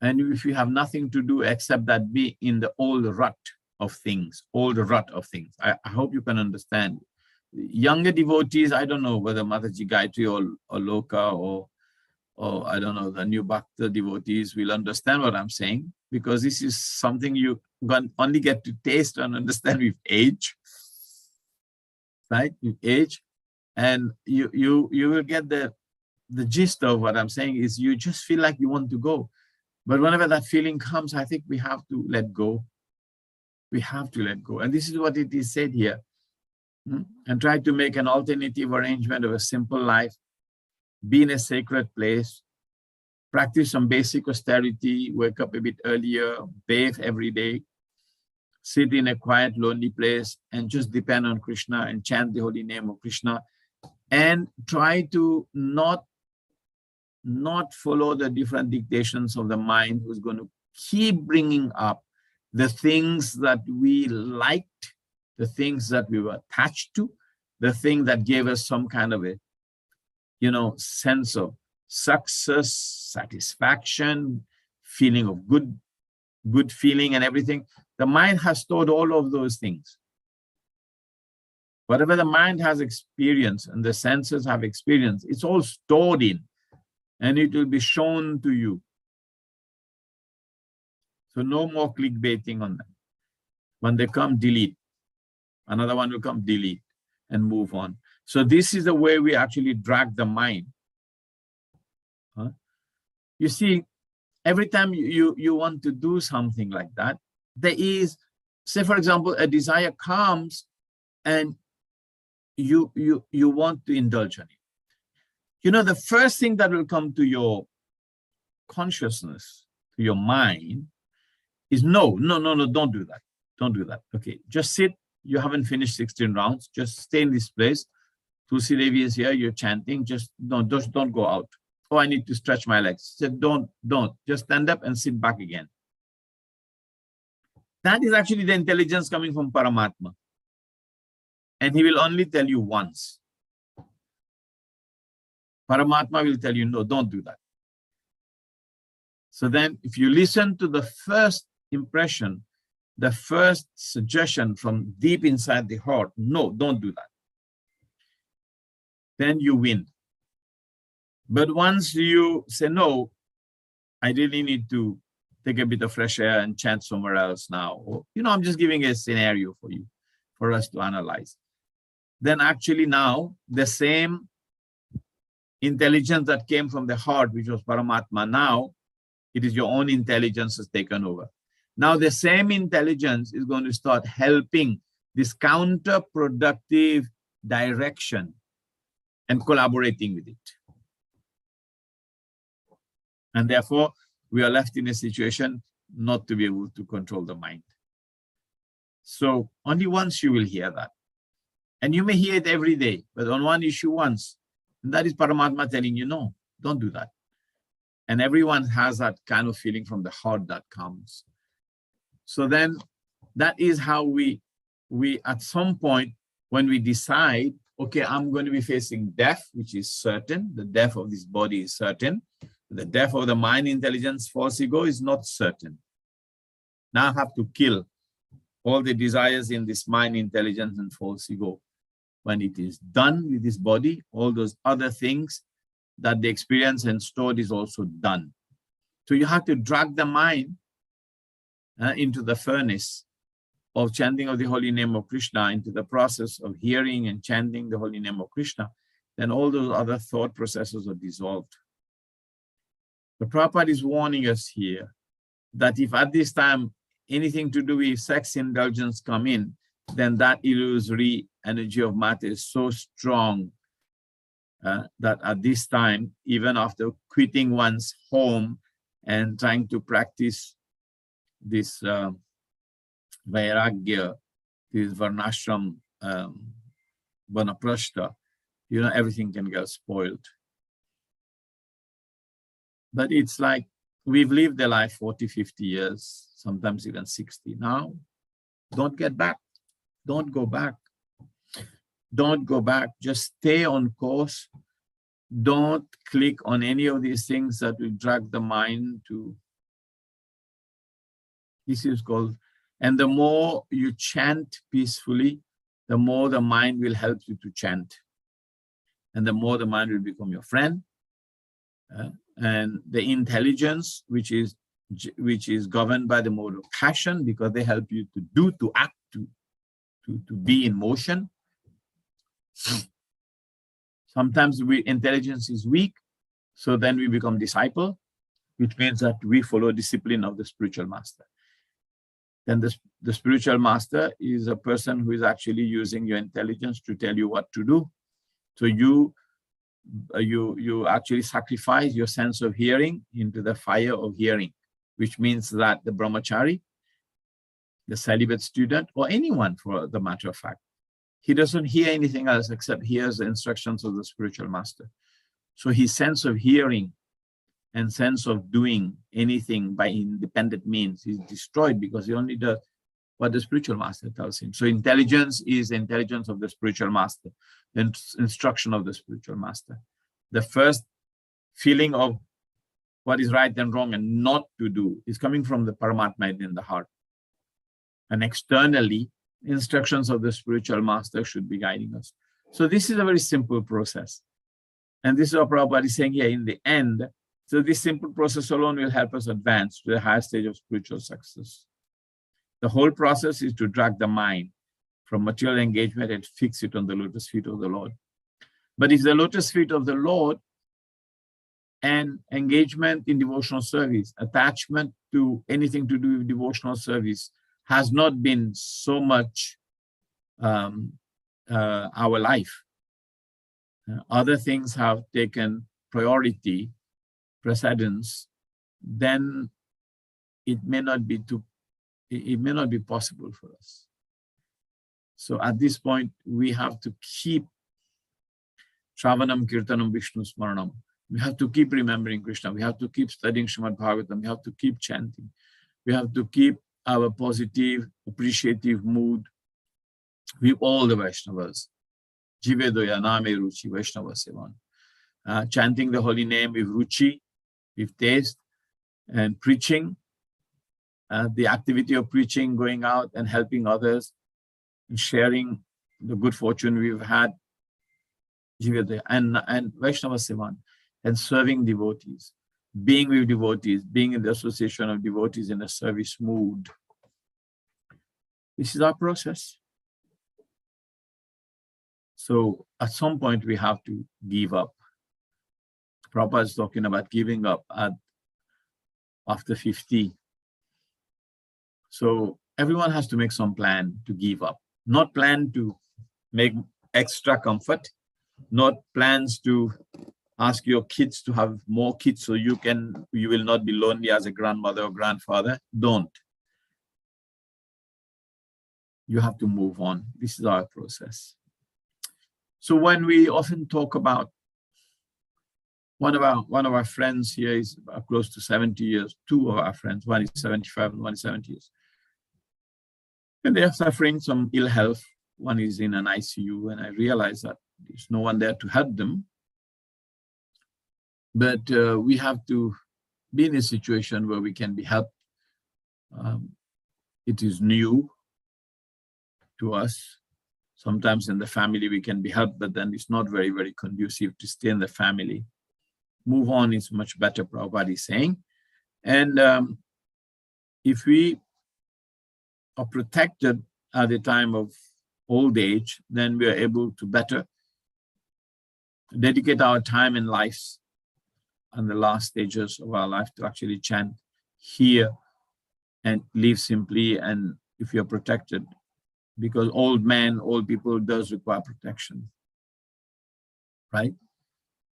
and if you have nothing to do except that be in the old rut of things, I hope you can understand. Younger devotees, I don't know whether Mataji Gayatri or Loka or I don't know, the new Bhakta devotees will understand what I'm saying, because this is something you only get to taste and understand with age, right? With age. And you will get the gist of what I'm saying is you just feel like you want to go. But whenever that feeling comes, I think we have to let go. We have to let go. And this is what it is said here. And try to make an alternative arrangement of a simple life, be in a sacred place, practice some basic austerity, wake up a bit earlier, bathe every day, sit in a quiet, lonely place, and just depend on Krishna and chant the holy name of Krishna, and try to not follow the different dictations of the mind, who's going to keep bringing up the things that we liked, the things that we were attached to, the thing that gave us some kind of a, sense of success, satisfaction, feeling of good feeling and everything. The mind has stored all of those things. Whatever the mind has experienced and the senses have experienced, it's all stored in, and it will be shown to you. So no more clickbaiting on them. When they come, delete. Another one will come, delete, and move on. So this is the way we actually drag the mind. You see, every time you want to do something like that, there is, say for example, a desire comes and you want to indulge in it. You know, the first thing that will come to your consciousness, to your mind, is no, don't do that. Don't do that. Okay, just sit. You haven't finished 16 rounds. Just stay in this place. Tulsi Devi is here. You're chanting. Just don't go out. Oh, I need to stretch my legs. Said, don't. Just stand up and sit back again. That is actually the intelligence coming from Paramatma. And he will only tell you once. Paramatma will tell you, no, don't do that. So then if you listen to the first impression, the first suggestion from deep inside the heart, no, don't do that, then you win. But once you say, no, I really need to take a bit of fresh air and chant somewhere else now, or, you know, I'm just giving a scenario for you, for us to analyze. Then actually now the same intelligence that came from the heart, which was Paramatma, now it is your own intelligence has taken over. Now the same intelligence is going to start helping this counterproductive direction and collaborating with it. And therefore, we are left in a situation not to be able to control the mind. So only once you will hear that. And you may hear it every day, but on one issue once. And that is Paramatma telling you, no, don't do that. And everyone has that kind of feeling from the heart that comes. So then that is how we at some point, when we decide, okay, I'm going to be facing death, which is certain. The death of this body is certain. The death of the mind, intelligence, false ego is not certain. Now I have to kill all the desires in this mind, intelligence, and false ego. When it is done with this body, all those other things that the experience and stored is also done. So you have to drag the mind into the furnace of chanting of the holy name of Krishna, into the process of hearing and chanting the holy name of Krishna. Then all those other thought processes are dissolved. The Prabhupada is warning us here that if at this time anything to do with sex indulgence come in, then that illusory energy of matter is so strong that at this time, even after quitting one's home and trying to practice this vairagya, this varnashram, vanaprashta, you know, everything can get spoiled. But it's like we've lived a life 40, 50 years, sometimes even 60. Now, don't get back. Don't go back. Don't go back. Just stay on course. Don't click on any of these things that will drag the mind to. This is called, and the more you chant peacefully, the more the mind will help you to chant. And the more the mind will become your friend. And the intelligence, which is governed by the mode of passion, because they help you to do, to act, to be in motion. Sometimes intelligence is weak, so then we become disciple, which means that we follow discipline of the spiritual master. Then the spiritual master is a person who is actually using your intelligence to tell you what to do. So you actually sacrifice your sense of hearing into the fire of hearing, which means that the brahmachari, the celibate student, or anyone for the matter of fact, he doesn't hear anything else except hears the instructions of the spiritual master. So his sense of hearing and sense of doing anything by independent means is destroyed, because he only does what the spiritual master tells him. So intelligence is the intelligence of the spiritual master, the instruction of the spiritual master. The first feeling of what is right and wrong and not to do is coming from the Paramatma in the heart. And externally, instructions of the spiritual master should be guiding us. So this is a very simple process. And this is what Prabhupada is saying here in the end. So this simple process alone will help us advance to the higher stage of spiritual success. The whole process is to drag the mind from material engagement and fix it on the lotus feet of the Lord. But if the lotus feet of the Lord and engagement in devotional service, attachment to anything to do with devotional service has not been so much our life, other things have taken priority, precedence, then it may not be possible for us. So at this point, we have to keep Shravanam, Kirtanam, Vishnu Smaranam. We have to keep remembering Krishna. We have to keep studying Srimad Bhagavatam. We have to keep chanting. We have to keep our positive, appreciative mood with all the Vaishnavas. Jivedoya Name Ruchi Vaishnava Sevan. Chanting the holy name with Ruchi, with taste, and preaching. The activity of preaching, going out and helping others, and sharing the good fortune we've had. Jivedoya and Vaishnava Sevan. And serving devotees, being with devotees, being in the association of devotees in a service mood. This is our process. So at some point we have to give up. Prabhupada is talking about giving up after 50. So everyone has to make some plan to give up. Not plan to make extra comfort, not plans to ask your kids to have more kids so you will not be lonely as a grandmother or grandfather. Don't. You have to move on. This is our process. So when we often talk about one of our friends here is close to 70 years, two of our friends, one is 75 and one is 70 years. And they are suffering some ill health. One is in an ICU, and I realize that there's no one there to help them. But we have to be in a situation where we can be helped. It is new to us. Sometimes in the family we can be helped, but then it's not very, very conducive to stay in the family. Move on is much better, Prabhupada is saying. And if we are protected at the time of old age, then we are able to better dedicate our time and lives and the last stages of our life to actually chant, hear, and live simply. And if you're protected, because old people does require protection, right?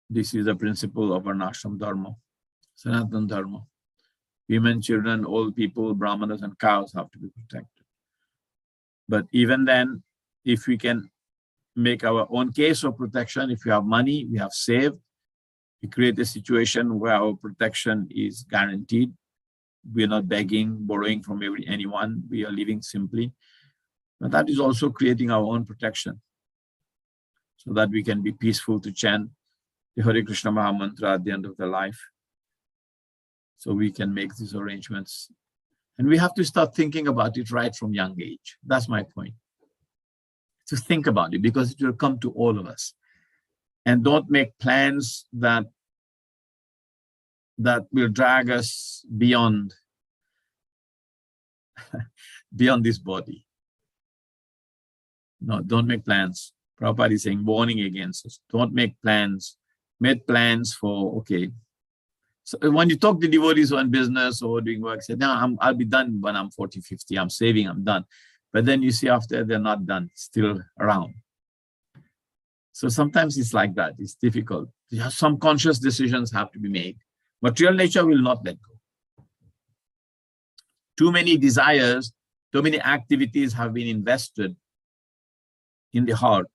This is the principle of Varnashram Dharma, Sanatana Dharma. Women, children, old people, brahmanas, and cows have to be protected. But even then, if we can make our own case of protection, if we have money, we have saved, we create a situation where our protection is guaranteed. We are not begging, borrowing from anyone. We are living simply. But that is also creating our own protection so that we can be peaceful to chant the Hare Krishna Maha Mantra at the end of the life. So we can make these arrangements. And we have to start thinking about it right from young age. That's my point. To think about it, because it will come to all of us. And don't make plans that will drag us beyond this body. No, don't make plans. Prabhupada is saying, warning against us. Don't make plans. Make plans for, okay. So when you talk to devotees on business or doing work, say, no, I'll be done when I'm 40, 50. I'm saving, I'm done. But then you see after they're not done, still around. So sometimes it's like that. It's difficult. Some conscious decisions have to be made. Material nature will not let go. Too many desires, too many activities have been invested in the heart,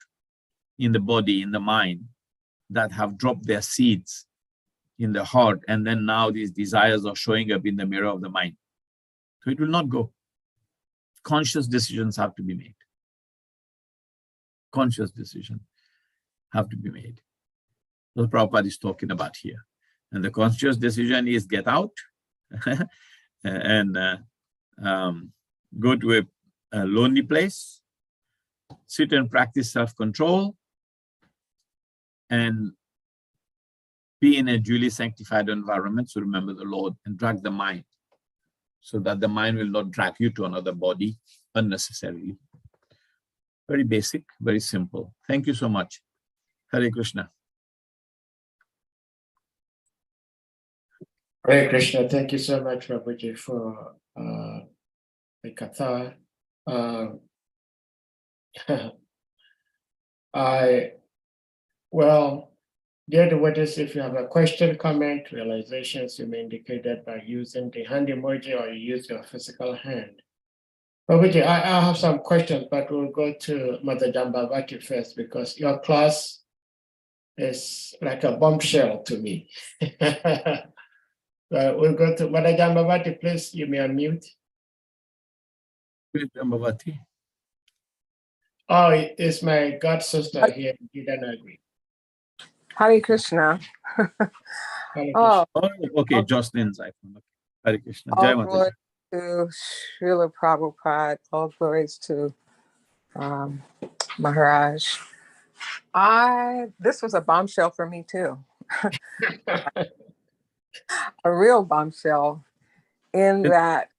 in the body, in the mind, that have dropped their seeds in the heart. And then now these desires are showing up in the mirror of the mind. So it will not go. Conscious decisions have to be made. Conscious decisions have to be made. That's what Prabhupada is talking about here. And the conscious decision is get out and go to a lonely place sit and practice self-control, and be in a duly sanctified environment. So remember the Lord and drag the mind so that the mind will not drag you to another body unnecessarily. Very basic, very simple. Thank you so much. Hare Krishna. Hare Krishna. Thank you so much, Prabhuji, for the katha. Well, dear devotees, if you have a question, comment, realizations, you may indicate that by using the hand emoji or you use your physical hand. Prabhuji, I have some questions, but we'll go to Mother Jambavati first because your class is like a bombshell to me. We'll go to Mother Jambavati, please. You may unmute. Jambavati. Oh, it's my god sister here. You don't agree. Hare Krishna. Oh, Okay, Jocelyn's iPhone. Hare Krishna. All glory to Srila Prabhupada. All glories to Maharaj. This was a bombshell for me too. A real bombshell in that,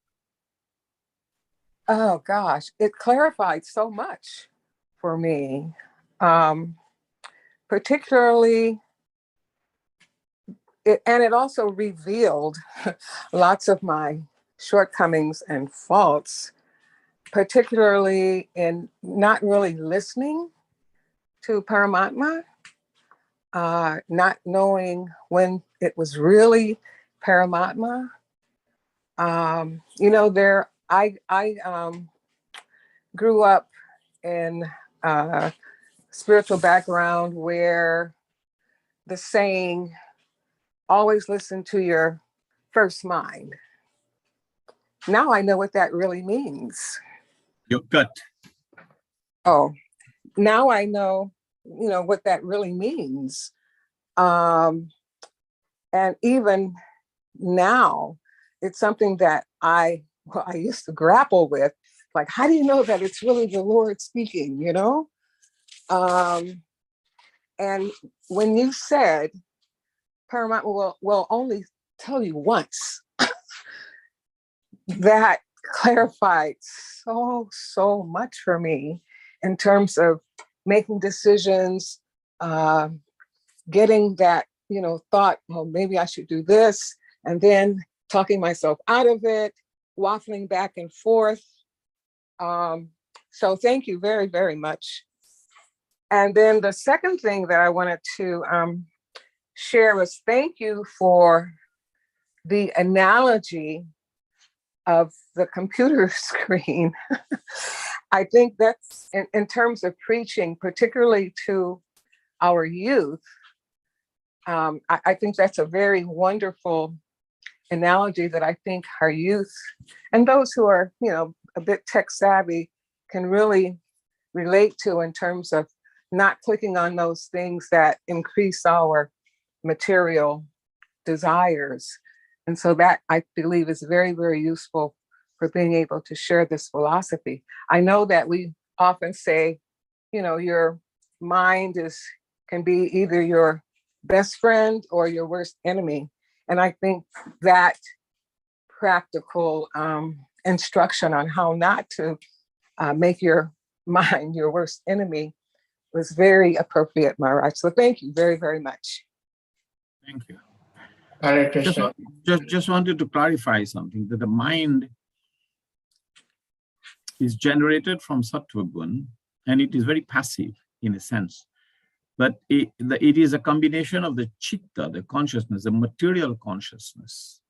oh gosh, it clarified so much for me. Particularly, and it also revealed lots of my shortcomings and faults, particularly in not really listening to Paramatma, not knowing when it was really Paramatma. You know, I grew up in a spiritual background where the saying, always listen to your first mind. Now I know what that really means. Your gut. Oh, now I know, you know, what that really means. And even now, it's something that I used to grapple with. Like, how do you know that it's really the Lord speaking, you know? And when you said, Paramatma will only tell you once, that clarified so much for me in terms of making decisions, getting that, you know, thought, well, maybe I should do this, and then talking myself out of it, waffling back and forth. So thank you very, very much. And then the second thing that I wanted to share was thank you for the analogy of the computer screen. I think that's in terms of preaching, particularly to our youth, I think that's a very wonderful analogy that I think our youth and those who are, you know, a bit tech savvy can really relate to in terms of not clicking on those things that increase our material desires. And so that I believe is very, very useful for being able to share this philosophy. I know that we often say, you know, your mind can be either your best friend or your worst enemy. And I think that practical instruction on how not to make your mind your worst enemy was very appropriate, Maharaj. So thank you very, very much. Thank you. Hare Krishna. Just wanted to clarify something, that the mind is generated from Sattva Gun, and it is very passive in a sense. But it is a combination of the chitta, the consciousness, the material consciousness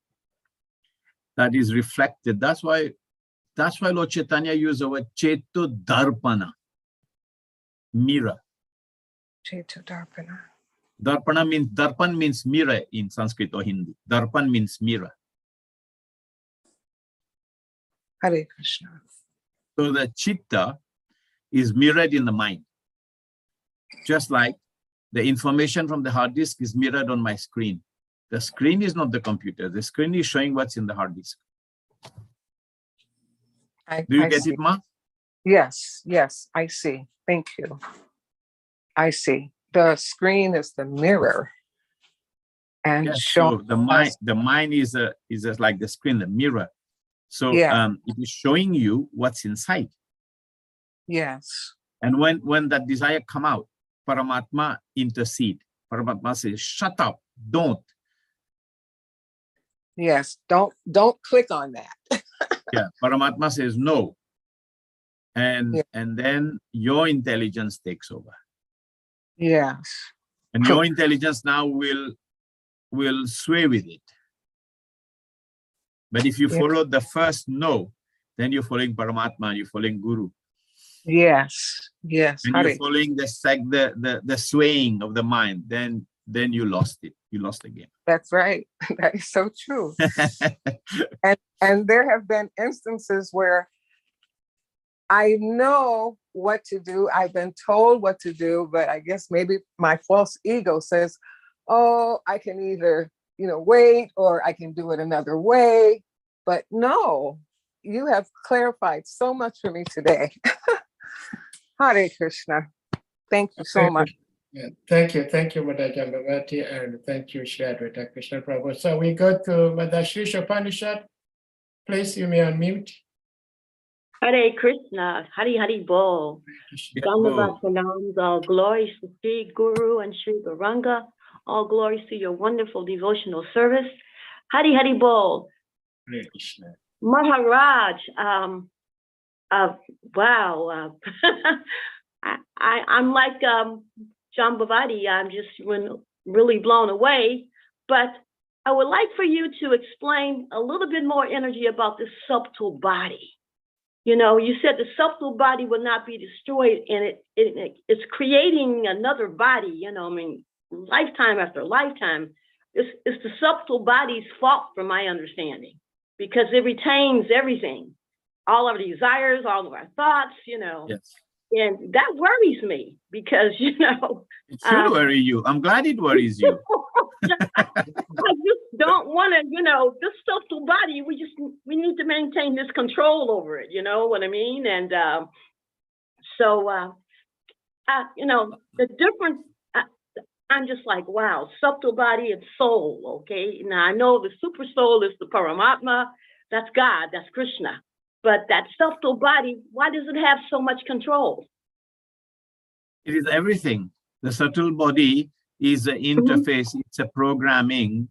that is reflected. That's why Lord Chaitanya used the word Cheto Darpana, mirror. Cheto Darpana. Darpan means mirror in Sanskrit or Hindi. Darpan means mirror. Hare Krishna. So the chitta is mirrored in the mind. Just like the information from the hard disk is mirrored on my screen. The screen is not the computer. The screen is showing what's in the hard disk. Do you get it, Ma? Yes, yes, I see. Thank you. I see. The screen is the mirror. And Yes, showing so us, the mind is just like the screen, the mirror. So yeah, it is showing you what's inside. yes, And when that desire come out, Paramatma intercede. Paramatma says, shut up, don't. yes. Don't click on that. Yeah, Paramatma says no. Yeah. And then your intelligence takes over. Yes. And your intelligence now will sway with it. But if you Yeah. follow the first no, then you're following Paramatma, you're following Guru. Yes. Yes. And you're following the swaying of the mind, then you lost it. You lost the game. That's right. That is so true. And there have been instances where I know what to do. I've been told what to do, but I guess maybe my false ego says, oh, I can either, wait, or I can do it another way. But no, you have clarified so much for me today. Hare Krishna. Thank you so much. Yeah, thank you, Mother Jambavati, and thank you, Shri Advaita Krishna Prabhu. So we go to Mother Shri Upanishad. Please, you may unmute. Hare Krishna, Hari Bol. Dhammavat Pranams, all glories to Sri Guru and Sri Garanga. All glories to your wonderful devotional service. Hari Bol. Hare Krishna. Maharaj, wow. I'm like Jambavati, I'm just really blown away. But I would like for you to explain a little bit more energy about this subtle body. You said the subtle body will not be destroyed, and it's creating another body, lifetime after lifetime. It's the subtle body's fault, from my understanding, because it retains everything, all our desires, all of our thoughts, Yes. And that worries me because, it should worry you. I'm glad it worries you. I just don't want to, this subtle body, we need to maintain this control over it, you know what I mean? And the difference, I'm just like, wow, subtle body and soul, okay? Now, I know the super soul is the Paramatma, that's God, that's Krishna. But that subtle body, why does it have so much control? It is everything. The subtle body is an interface. It's a programming.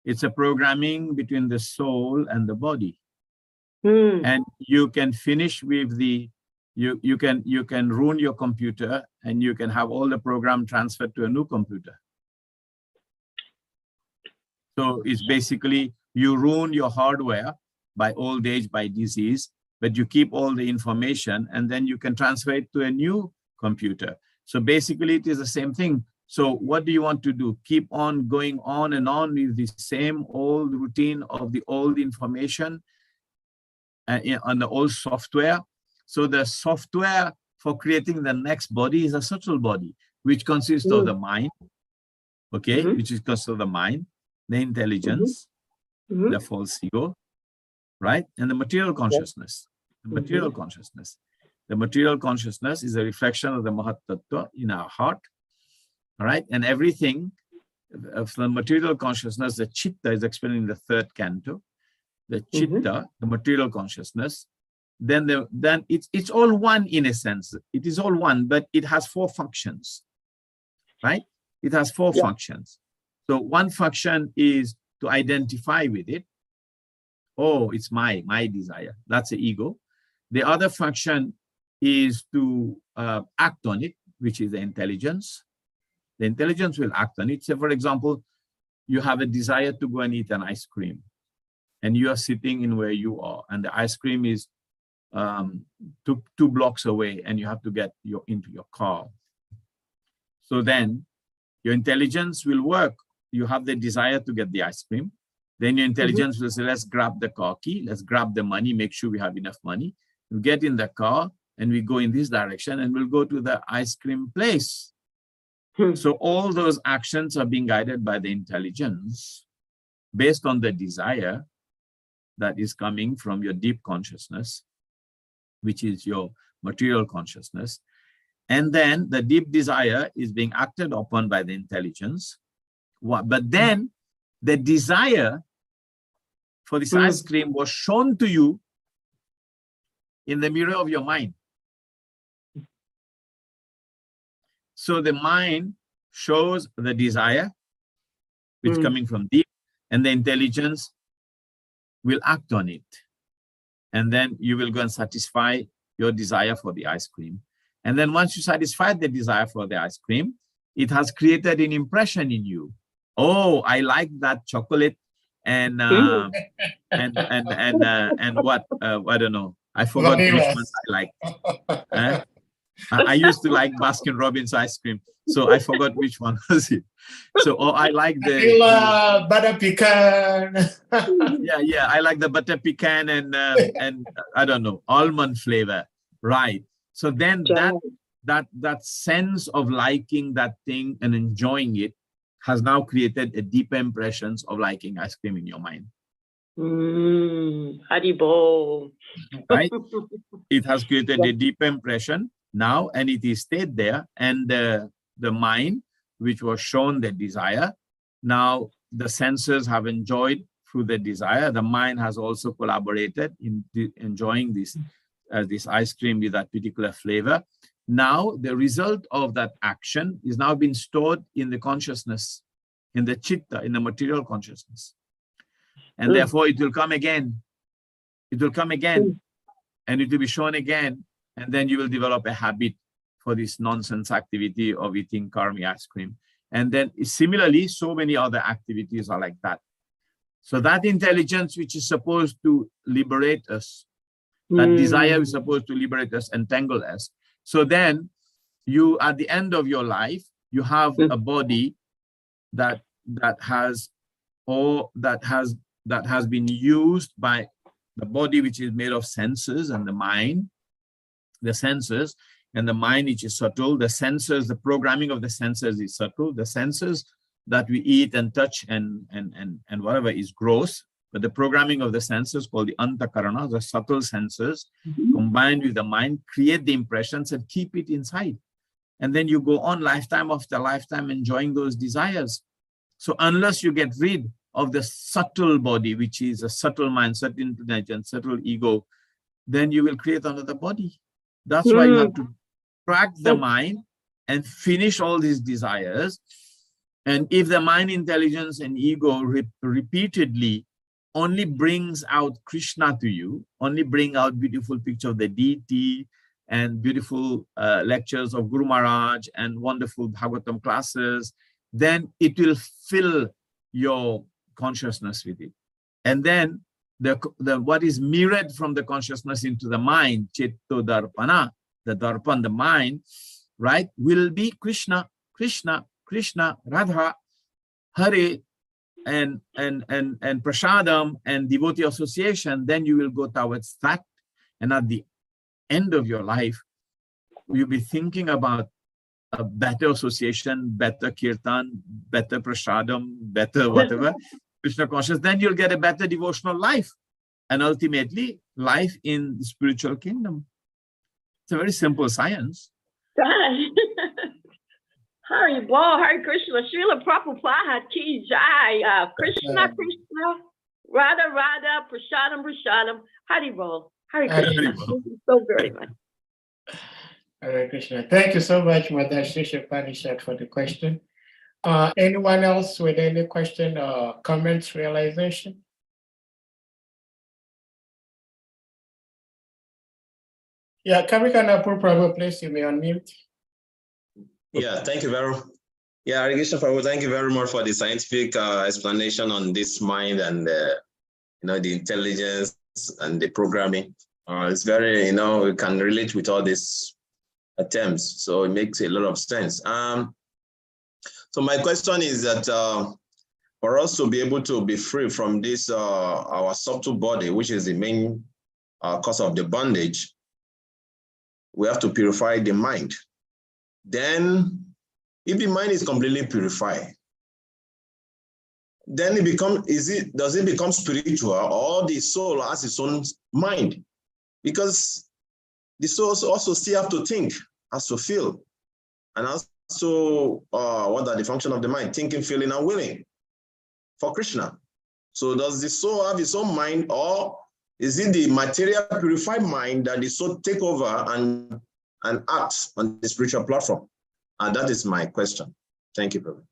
It's a programming between the soul and the body. And you can finish with you can ruin your computer, and you can have all the program transferred to a new computer. So it's basically you ruin your hardware by old age, by disease, but you keep all the information, and then you can transfer it to a new computer. So basically it is the same thing. So what do you want to do? Keep on going on and on with the same old routine of the old information on the old software. So the software for creating the next body is a subtle body, which consists of the mind, okay, which is consists of the mind, the intelligence, the false ego, right? And the material consciousness. The material consciousness. The material consciousness is a reflection of the Mahat Tattva in our heart, all right? And everything of the material consciousness, the chitta is explained in the third canto. The chitta, the material consciousness, then it's all one in a sense. It is all one, but it has four functions, right? It has four functions. So one function is to identify with it. Oh, it's my desire. That's the ego. The other function is to act on it, which is the intelligence. The intelligence will act on it. So, for example, you have a desire to go and eat an ice cream, and you are sitting in where you are, and the ice cream is two blocks away, and you have to get into your car. So then your intelligence will work. You have the desire to get the ice cream. Then your intelligence will say, let's grab the car key, let's grab the money, make sure we have enough money. We get in the car and we go in this direction, and we'll go to the ice cream place. So all those actions are being guided by the intelligence based on the desire that is coming from your deep consciousness, which is your material consciousness. And then the deep desire is being acted upon by the intelligence. But then the desire for this ice cream was shown to you in the mirror of your mind. So the mind shows the desire, which is coming from deep, and the intelligence will act on it. And then you will go and satisfy your desire for the ice cream. And then once you satisfy the desire for the ice cream, it has created an impression in you. Oh, I like that chocolate and what I don't know. I forgot which one I like. I used to like Baskin Robbins ice cream, so I forgot which one was it. So, I like the butter pecan. yeah, I like the butter pecan and I don't know, almond flavor, right? So then that sense of liking that thing and enjoying it has now created a deeper impressions of liking ice cream in your mind. Haribo. Right? It has created a deeper impression now, and it is stayed there. And the mind, which was shown the desire, now the senses have enjoyed through the desire. The mind has also collaborated in enjoying this ice cream with that particular flavor. Now the result of that action is now being stored in the consciousness, in the chitta, in the material consciousness. And therefore it will come again. It will come again, and it will be shown again. And then you will develop a habit for this nonsense activity of eating karmi ice cream. And then similarly, so many other activities are like that. So that intelligence, which is supposed to liberate us, that desire is supposed to liberate us, entangle us. So then you, at the end of your life, you have a body that has been used by the body, which is made of senses, and the mind, the senses, and the mind, which is subtle. The senses, the programming of the senses is subtle. The senses that we eat and touch and whatever is gross, but the programming of the senses, called the antakarana, the subtle senses, combined with the mind, create the impressions and keep it inside. And then you go on lifetime after lifetime enjoying those desires. So unless you get rid of the subtle body, which is a subtle mind, subtle intelligence, subtle ego, then you will create another body. That's why you have to track the mind and finish all these desires. And if the mind, intelligence, and ego repeatedly only brings out Krishna to you, only bring out beautiful picture of the deity and beautiful lectures of Guru Maharaj and wonderful Bhagavatam classes, then it will fill your consciousness with it. And then what is mirrored from the consciousness into the mind, Citto Darpana, the Darpan, the mind, right, will be Krishna, Krishna, Krishna, Radha, Hare, and Prasadam and devotee association. Then you will go towards that. And at the end of your life, you'll be thinking about a better association, better kirtan, better prasadam, better whatever, Krishna consciousness. Then you'll get a better devotional life, and ultimately life in the spiritual kingdom. It's a very simple science. Hari Bol, Hare Krishna, Srila Prabhupada Ki Jai, Krishna, Krishna, Radha, Radha, Prasadam, Prasadam, Hari Bol, Hare Krishna. Thank you so very much. Hare Krishna. Thank you so much, Mother Shisha Panishat, for the question. Anyone else with any question or comments, realization? Yeah, Kamikana Prabhu, please, you may unmute. Yeah, thank you very much. Yeah, Hare Krishna Prabhu, thank you very much for the scientific explanation on this mind and the intelligence and the programming. It's very, we can relate with all these terms, so it makes a lot of sense. So my question is that for us to be able to be free from this, our subtle body, which is the main cause of the bondage, we have to purify the mind. Then, if the mind is completely purified, then does it become spiritual, or the soul has its own mind? Because the soul also still have to think, has to feel, and also what are the function of the mind? Thinking, feeling, and willing for Krishna. So does the soul have its own mind, or is it the material purified mind that the soul take over and act on the spiritual platform? And that is my question. Thank you, Prabhu.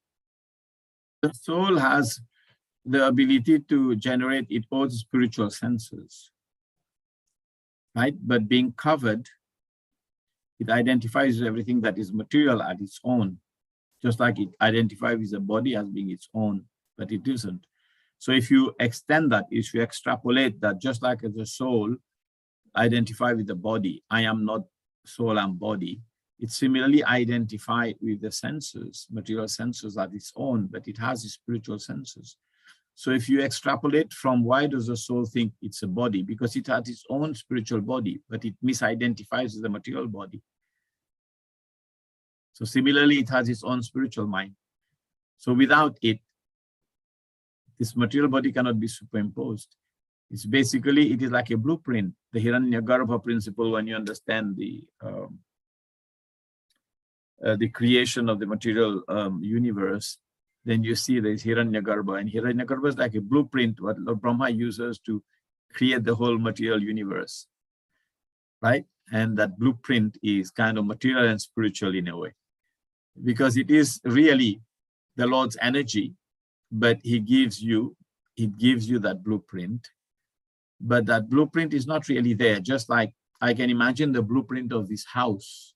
The soul has the ability to generate its own spiritual senses, right? But being covered, it identifies everything that is material as its own, just like it identifies the body as being its own, but it isn't. So if you extend that, if you extrapolate that, just like as the soul identify with the body, I am not soul and body, it similarly identified with the senses, material senses as its own, but it has its spiritual senses. So if you extrapolate from why does the soul think it's a body? Because it has its own spiritual body, but it misidentifies the material body. So similarly, it has its own spiritual mind. So without it, this material body cannot be superimposed. It's basically, it is like a blueprint, the Hiranyagarbha principle. When you understand the creation of the material universe, then you see there is Hiranyagarbha, and Hiranyagarbha is like a blueprint what Lord Brahma uses to create the whole material universe, right? And that blueprint is kind of material and spiritual in a way, because it is really the Lord's energy, but he gives you that blueprint, but that blueprint is not really there. Just like I can imagine the blueprint of this house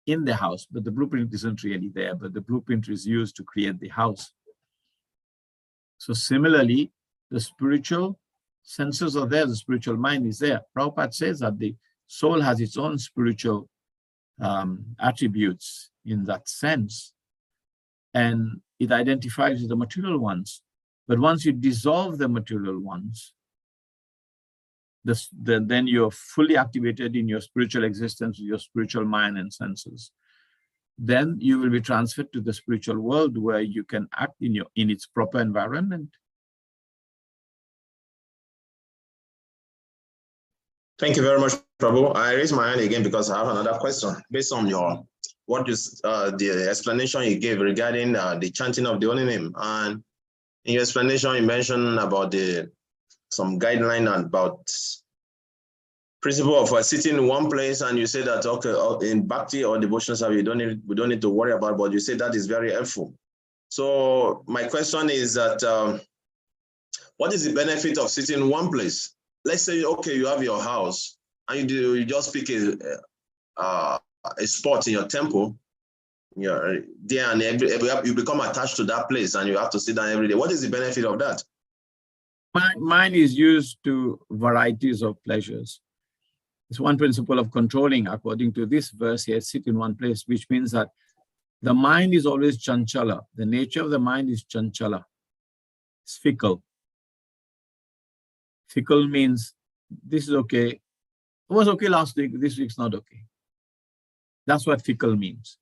in the house, but the blueprint isn't really there, but the blueprint is used to create the house. So similarly, the spiritual senses are there, the spiritual mind is there. Prabhupada says that the soul has its own spiritual attributes in that sense, and it identifies with the material ones. But once you dissolve the material ones, then you're fully activated in your spiritual existence, your spiritual mind and senses. Then you will be transferred to the spiritual world where you can act in its proper environment. Thank you very much, Prabhu. I raise my hand again because I have another question based on the explanation you gave regarding the chanting of the holy name. And in your explanation, you mentioned about some guideline about principle of sitting in one place, and you say that okay, in bhakti or devotional service, we don't need to worry about it, but you say that is very helpful. So my question is that what is the benefit of sitting in one place? Let's say okay, you have your house and you just pick a spot in your temple. You're there and you become attached to that place and you have to sit down every day. What is the benefit of that? Mind is used to varieties of pleasures. It's one principle of controlling, according to this verse here, sit in one place, which means that the mind is always chanchala. The nature of the mind is chanchala. It's fickle. Fickle means this is okay. It was okay last week, this week's not okay. That's what fickle means.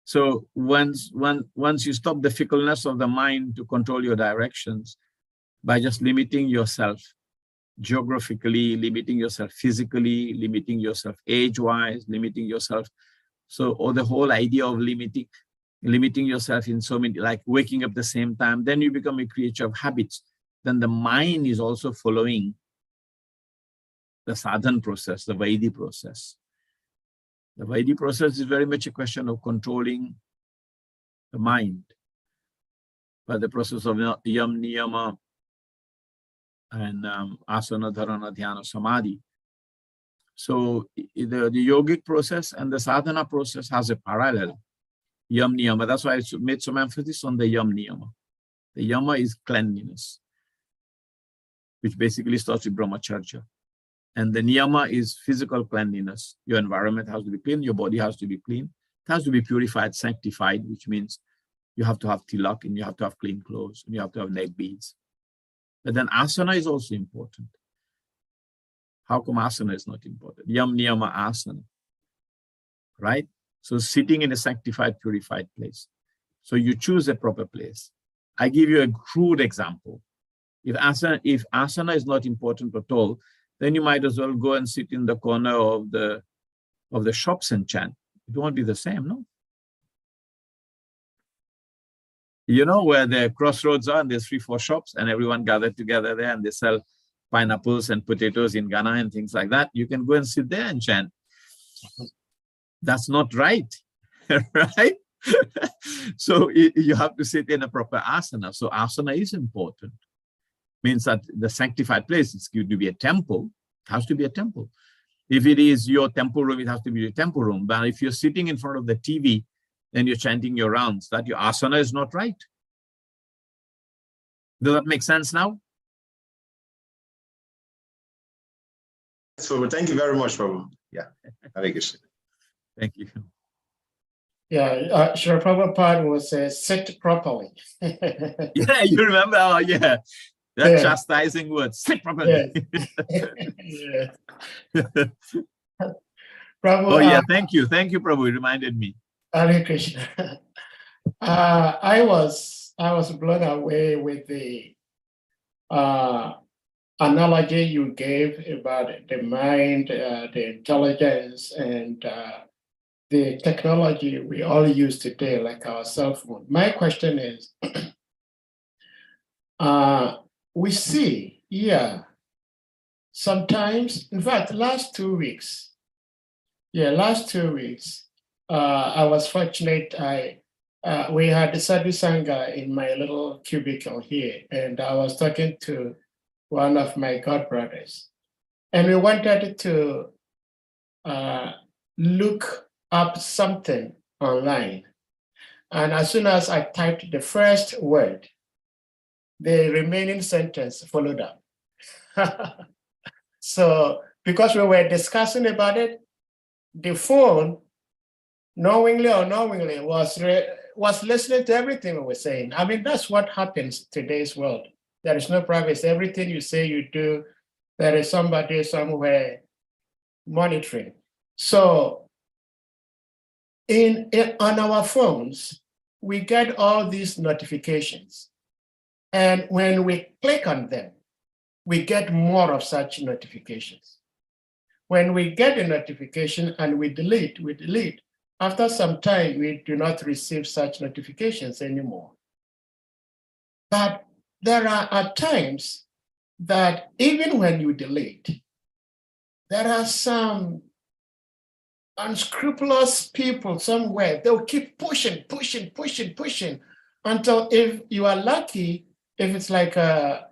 So once you stop the fickleness of the mind to control your directions by just limiting yourself geographically, limiting yourself physically, limiting yourself age-wise, limiting yourself. So, or the whole idea of limiting yourself in so many, like waking up the same time, then you become a creature of habits. Then the mind is also following the sadhana process, the Vaidhi process. The Vaidhi process is very much a question of controlling the mind by the process of yam, niyama, and asana, dharana, dhyana, samadhi. So the yogic process and the sadhana process has a parallel, yam, niyama. That's why I made some emphasis on the yam, niyama. The yama is cleanliness, which basically starts with brahmacharya. And the niyama is physical cleanliness. Your environment has to be clean, your body has to be clean. It has to be purified, sanctified, which means you have to have tilak and you have to have clean clothes and you have to have neck beads. But then asana is also important. How come asana is not important? Yam niyama asana, right? So sitting in a sanctified, purified place. So you choose a proper place. I give you a crude example. If asana is not important at all, then you might as well go and sit in the corner of the shops and chant. It won't be the same, no? You know where the crossroads are, and there's 3-4 shops, and everyone gathered together there, and they sell pineapples and potatoes in Ghana and things like that. You can go and sit there and chant. That's not right, right? So you have to sit in a proper asana. So asana is important. Means that the sanctified place, it's going to be a temple. It has to be a temple. If it is your temple room, it has to be your temple room. But if you're sitting in front of the TV, then you're chanting your rounds, that your asana is not right. Does that make sense now? So thank you very much, Prabhu. Yeah, Hare Krishna. Thank you. Yeah, Srila Prabhupada was sit properly. Yeah, you remember? Oh, yeah. That Yeah. chastising word, sit properly. Yeah. Prabhu, Oh, yeah, thank you. Thank you, Prabhu. You reminded me. Hare Krishna. I was blown away with the analogy you gave about the mind, the intelligence, and the technology we all use today, like our cell phone. My question is, we see, sometimes, in fact, last 2 weeks, I was fortunate. We had the Sadhu Sangha in my little cubicle here, and I was talking to one of my godbrothers, and we wanted to look up something online. And as soon as I typed the first word, the remaining sentence followed up. So because we were discussing about it, the phone, knowingly or unknowingly, was listening to everything we were saying. I mean, that's what happens in today's world. There is no privacy. Everything you say, you do, there is somebody somewhere monitoring. So on our phones, we get all these notifications. And when we click on them, we get more of such notifications. When we get a notification and we delete, after some time, we do not receive such notifications anymore. But there are at times that even when you delete, there are some unscrupulous people somewhere. They'll keep pushing until, if you are lucky, if it's like a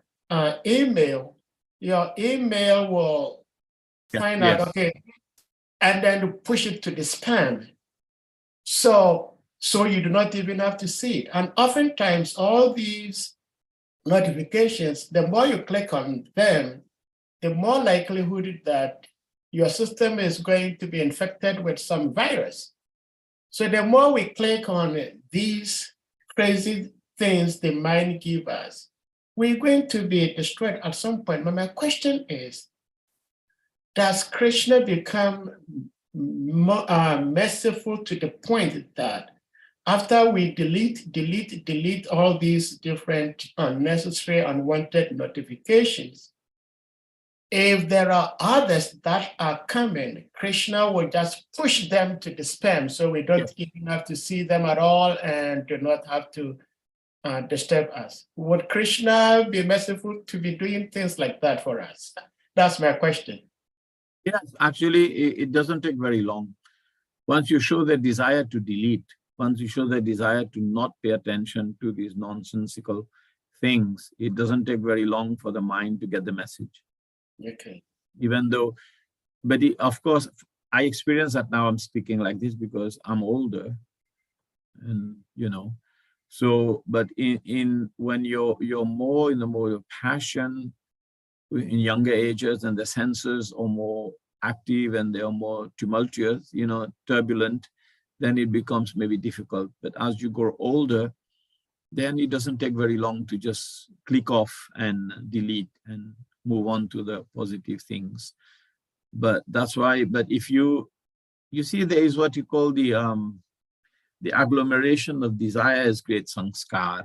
email, your email will find out, okay, and then push it to the spam. So you do not even have to see it. And oftentimes, all these notifications, the more you click on them, the more likelihood that your system is going to be infected with some virus. So the more we click on these crazy things the mind gives us, we're going to be destroyed at some point. But my question is, does Krishna become merciful to the point that after we delete all these different unnecessary, unwanted notifications, if there are others that are coming, Krishna will just push them to the spam, so we don't even have to see them at all and do not have to disturb us. Would Krishna be merciful to be doing things like that for us? That's my question. Yes, actually, it doesn't take very long. Once you show the desire to delete, once you show the desire to not pay attention to these nonsensical things, it doesn't take very long for the mind to get the message. Okay. Even though, but of course, I experience that now. I'm speaking like this because I'm older, and so. But when you're more in the mode of passion, in younger ages, and the senses are more active and they are more tumultuous, turbulent, then it becomes maybe difficult. But as you grow older, then it doesn't take very long to just click off and delete and move on to the positive things. But that's why, but if you see, there is what you call the agglomeration of desire is great sanskar.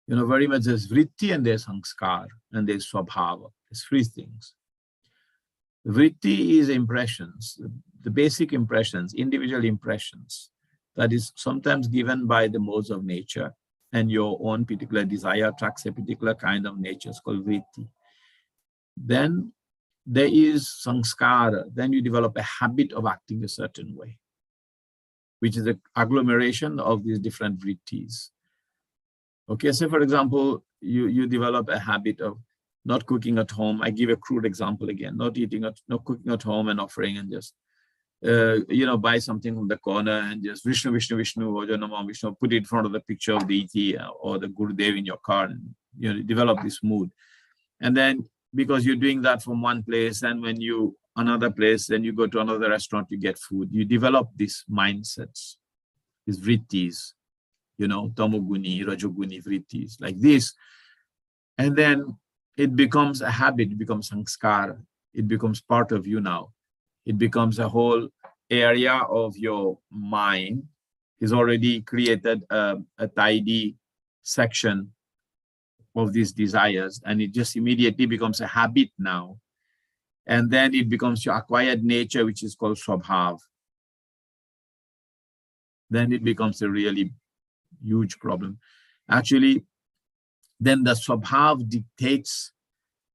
Very much there's vritti and there's sanskar and there's swabhava. There's three things. Vritti is impressions, the basic impressions, individual impressions, that is sometimes given by the modes of nature, and your own particular desire attracts a particular kind of nature. It's called vritti. Then there is sanskara. Then you develop a habit of acting a certain way, which is an agglomeration of these different vrittis. Okay, so for example, you develop a habit of not cooking at home. I give a crude example again, not cooking at home and offering and just, buy something from the corner and just Vishnu, Vishnu, Vishnu, or Janama Vishnu, put it in front of the picture of the deity or the Gurudev in your car, and develop this mood. And then because you're doing that from one place, and when you another place, then you go to another restaurant, you get food. You develop these mindsets, these vrittis, tamoguni, rajoguni vrittis, like this. And then it becomes a habit, it becomes sanskara. It becomes part of you now. It becomes a whole area of your mind. Is already created a tidy section of these desires, and it just immediately becomes a habit now. And then it becomes your acquired nature, which is called swabhav. Then it becomes a really huge problem. Actually, then the swabhav dictates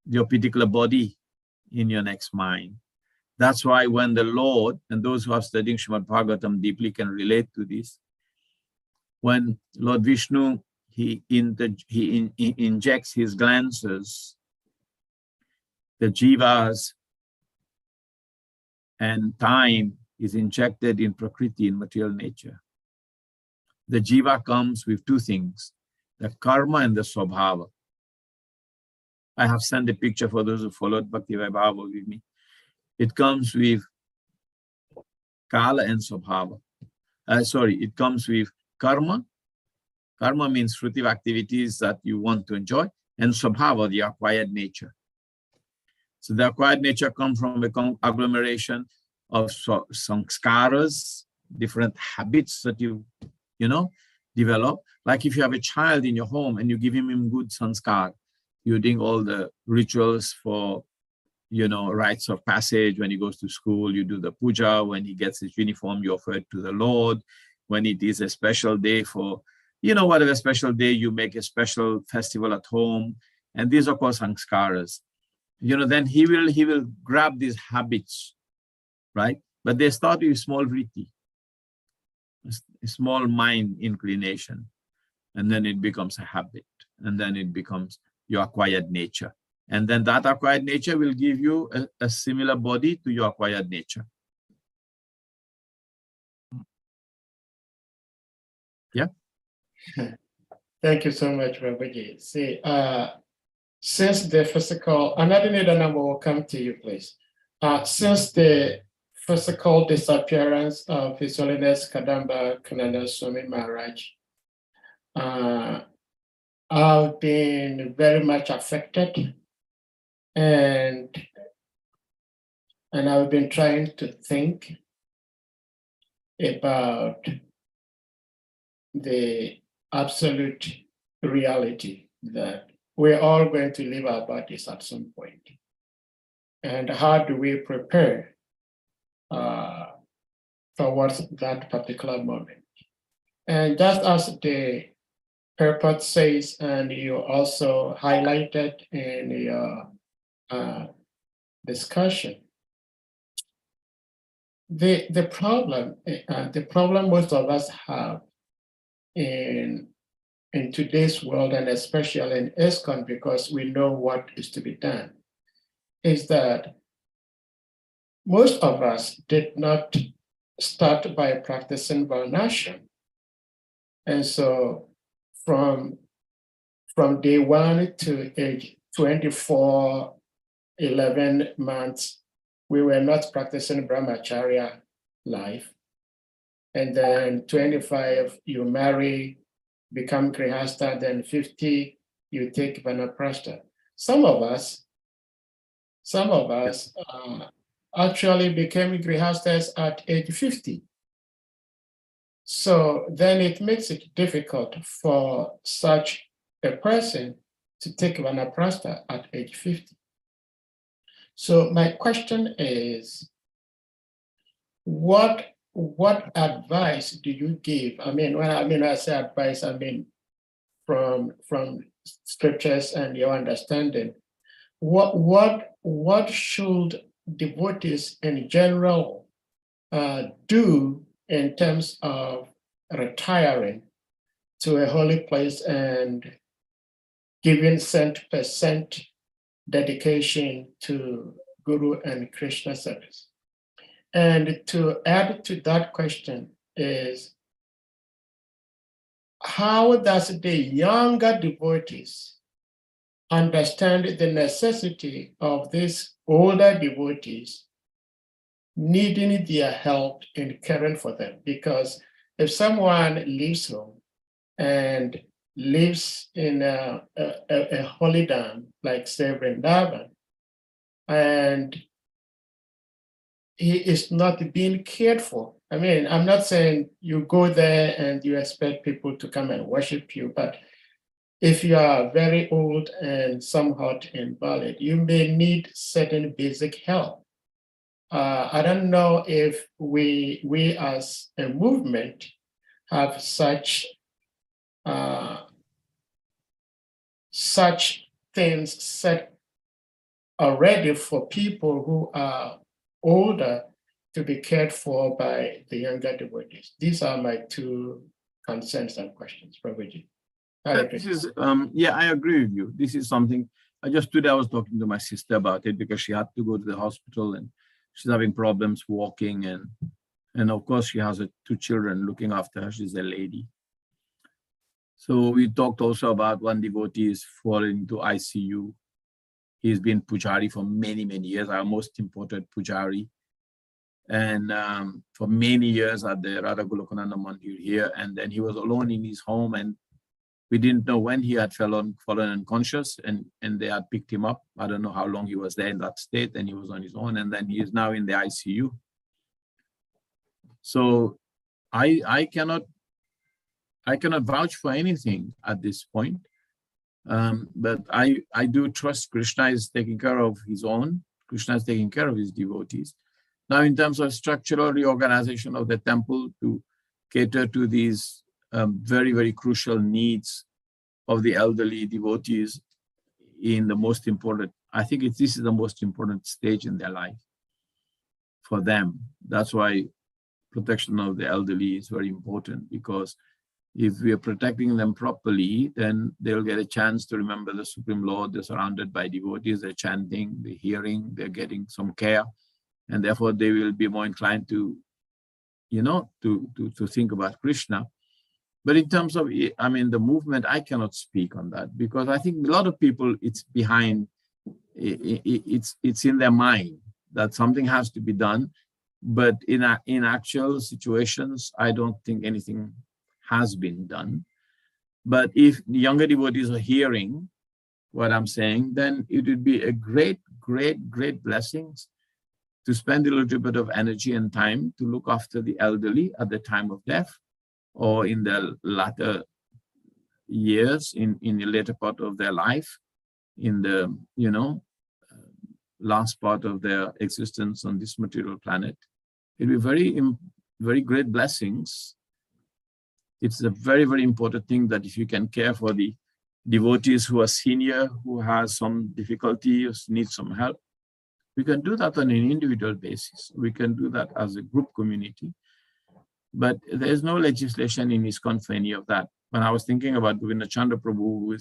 your particular body in your next mind. That's why when the Lord, and those who are studying Srimad Bhagavatam deeply can relate to this, when Lord Vishnu, he injects his glances, the jivas, and time is injected in Prakriti, in material nature. The jiva comes with two things, the karma and the swabhava. I have sent a picture for those who followed Bhakti Vaibhava with me. It comes with kala and swabhava. It comes with karma. Karma means fruitive activities that you want to enjoy, and swabhava, the acquired nature. So the acquired nature comes from an agglomeration of sanskaras, different habits that you develop. Like if you have a child in your home and you give him good sanskar, you're doing all the rituals for, rites of passage. When he goes to school, you do the puja. When he gets his uniform, you offer it to the Lord. When it is a special day for, whatever special day, you make a special festival at home. And these are called sanskaras. Then he will grab these habits, right? But they start with small vritti, a small mind inclination. And then it becomes a habit. And then it becomes your acquired nature. And then that acquired nature will give you a similar body to your acquired nature. Yeah. Thank you so much, Prabhuji. See, since the physical, another number will come to you, please. Since the physical disappearance of His Holiness Kadamba Kanana Swami Maharaj, I've been very much affected, and I've been trying to think about the absolute reality that we're all going to leave our bodies at some point. And how do we prepare towards that particular moment? And just as the purport says, and you also highlighted in your discussion, the problem most of us have in today's world, and especially in ISKCON, because we know what is to be done, is that most of us did not start by practicing Varnashram. And so from day 1 to age 24, 11 months, we were not practicing Brahmacharya life. And then 25, you marry, become Grihastha, then 50, you take Vanaprastha. Some of us actually became Grihasthas at age 50. So then it makes it difficult for such a person to take Vanaprastha at age 50. So my question is, what advice do you give? I mean, when I say advice, I mean from scriptures and your understanding. What should devotees in general do in terms of retiring to a holy place and giving 100% dedication to Guru and Krishna service? And to add to that question is, how does the younger devotees understand the necessity of these older devotees needing their help in caring for them? Because if someone leaves home and lives in a holy dam, like say Vrindavan, and he is not being cared for. I mean, I'm not saying you go there and you expect people to come and worship you, but if you are very old and somewhat invalid, you may need certain basic help. I don't know if we as a movement have such things set already for people who are older to be cared for by the younger devotees. These are my two concerns and questions, Prabhuji. This is, yeah, I agree with you. This is something, today I was talking to my sister about it because she had to go to the hospital and she's having problems walking, and of course she has two children looking after her. She's a lady. So we talked also about one devotee is falling into ICU. He's been Pujari for many, many years, our most important Pujari. And for many years at the Radha Golokananda Mandir here. And then he was alone in his home, and we didn't know when he had fallen unconscious, and they had picked him up. I don't know how long he was there in that state, and he was on his own, and then he is now in the ICU. So I cannot vouch for anything at this point. But I do trust Krishna is taking care of his own. Krishna is taking care of his devotees. Now, in terms of structural reorganization of the temple to cater to these very, very crucial needs of the elderly devotees in the most important, I think this is the most important stage in their life for them. That's why protection of the elderly is very important, because if we are protecting them properly, then they'll get a chance to remember the Supreme Lord. They're surrounded by devotees, they're chanting, they're hearing, they're getting some care, and therefore they will be more inclined to, to think about Krishna. But in terms of, I mean, the movement, I cannot speak on that, because I think a lot of people, it's behind, it's in their mind that something has to be done. But in actual situations, I don't think anything has been done. But if the younger devotees are hearing what I'm saying, then it would be a great, great, great blessings to spend a little bit of energy and time to look after the elderly at the time of death, or in the latter years, in the later part of their life, in the last part of their existence on this material planet. It will be very, very great blessings. It's a very, very important thing that if you can care for the devotees who are senior, who has some difficulty, who needs some help, we can do that on an individual basis. We can do that as a group community. But there's no legislation in ISKCON for any of that. When I was thinking about Govinda Chandra Prabhu,